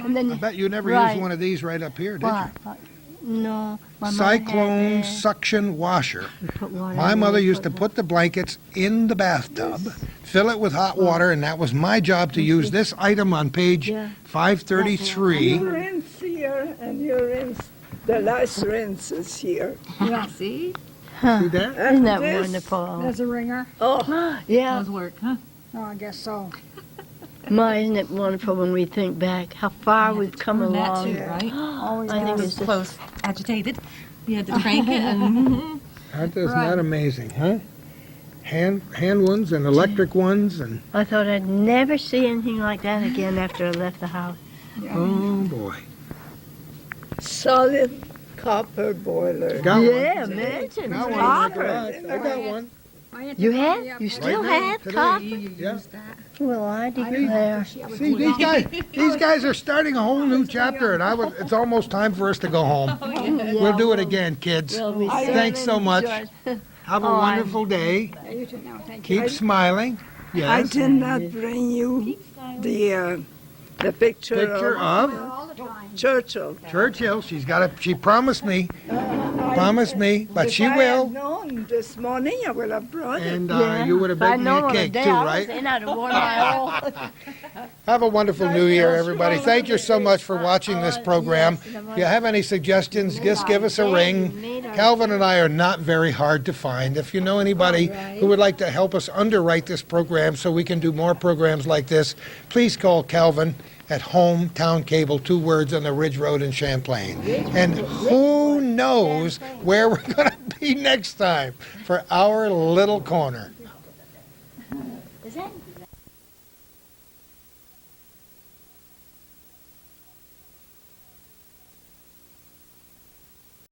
And then I bet you never Right. used one of these right up here, did you? what? No, my mother had Cyclone that. suction washer. We put water My in mother it, used to put the blankets in the bathtub, fill it with hot water, and that was my job to use this item on page Yeah. 533. You rinse here and you rinse. The last rinse is here. Yeah, see? See that? Isn't that This- wonderful? There's a ringer. Oh, Yeah, work, huh? Oh, I guess so. isn't it wonderful when we think back how far we've come along? right? Always I think has. it's just Close, agitated. You had to crank it and That is not amazing, huh? Hand ones and electric ones and I thought I'd never see anything like that again after I left the house. oh boy. solid copper boiler. Got one. Yeah, imagine. Got one in the Copper. garage. I got one. You had? You still Right now, had today. copper? Yeah. Well, I declare. See, these guys are starting a whole new chapter, and it's almost time for us to go home. We'll do it again, kids. Well, we Thanks so certainly much. enjoyed- Have a Oh, wonderful day. Yeah, you too now. Thank you. Keep smiling. I Yes. did not bring you the picture Picture of All the time. Churchill. Churchill. She promised me, but she If I will. had known this morning, I would have brought it. And Yeah. you would have If I'd baked me known a on the cake day too, I was right? in, I'd have worn my whole. Have a wonderful New Year, everybody. Thank you so much for watching this program. If you have any suggestions, just give us a ring. Calvin and I are not very hard to find. If you know anybody who would like to help us underwrite this program so we can do more programs like this, please call Calvin at Hometown Cable, 2 words, on the Ridge Road in Champlain. And who knows where we're going to be next time for our little corner. Is that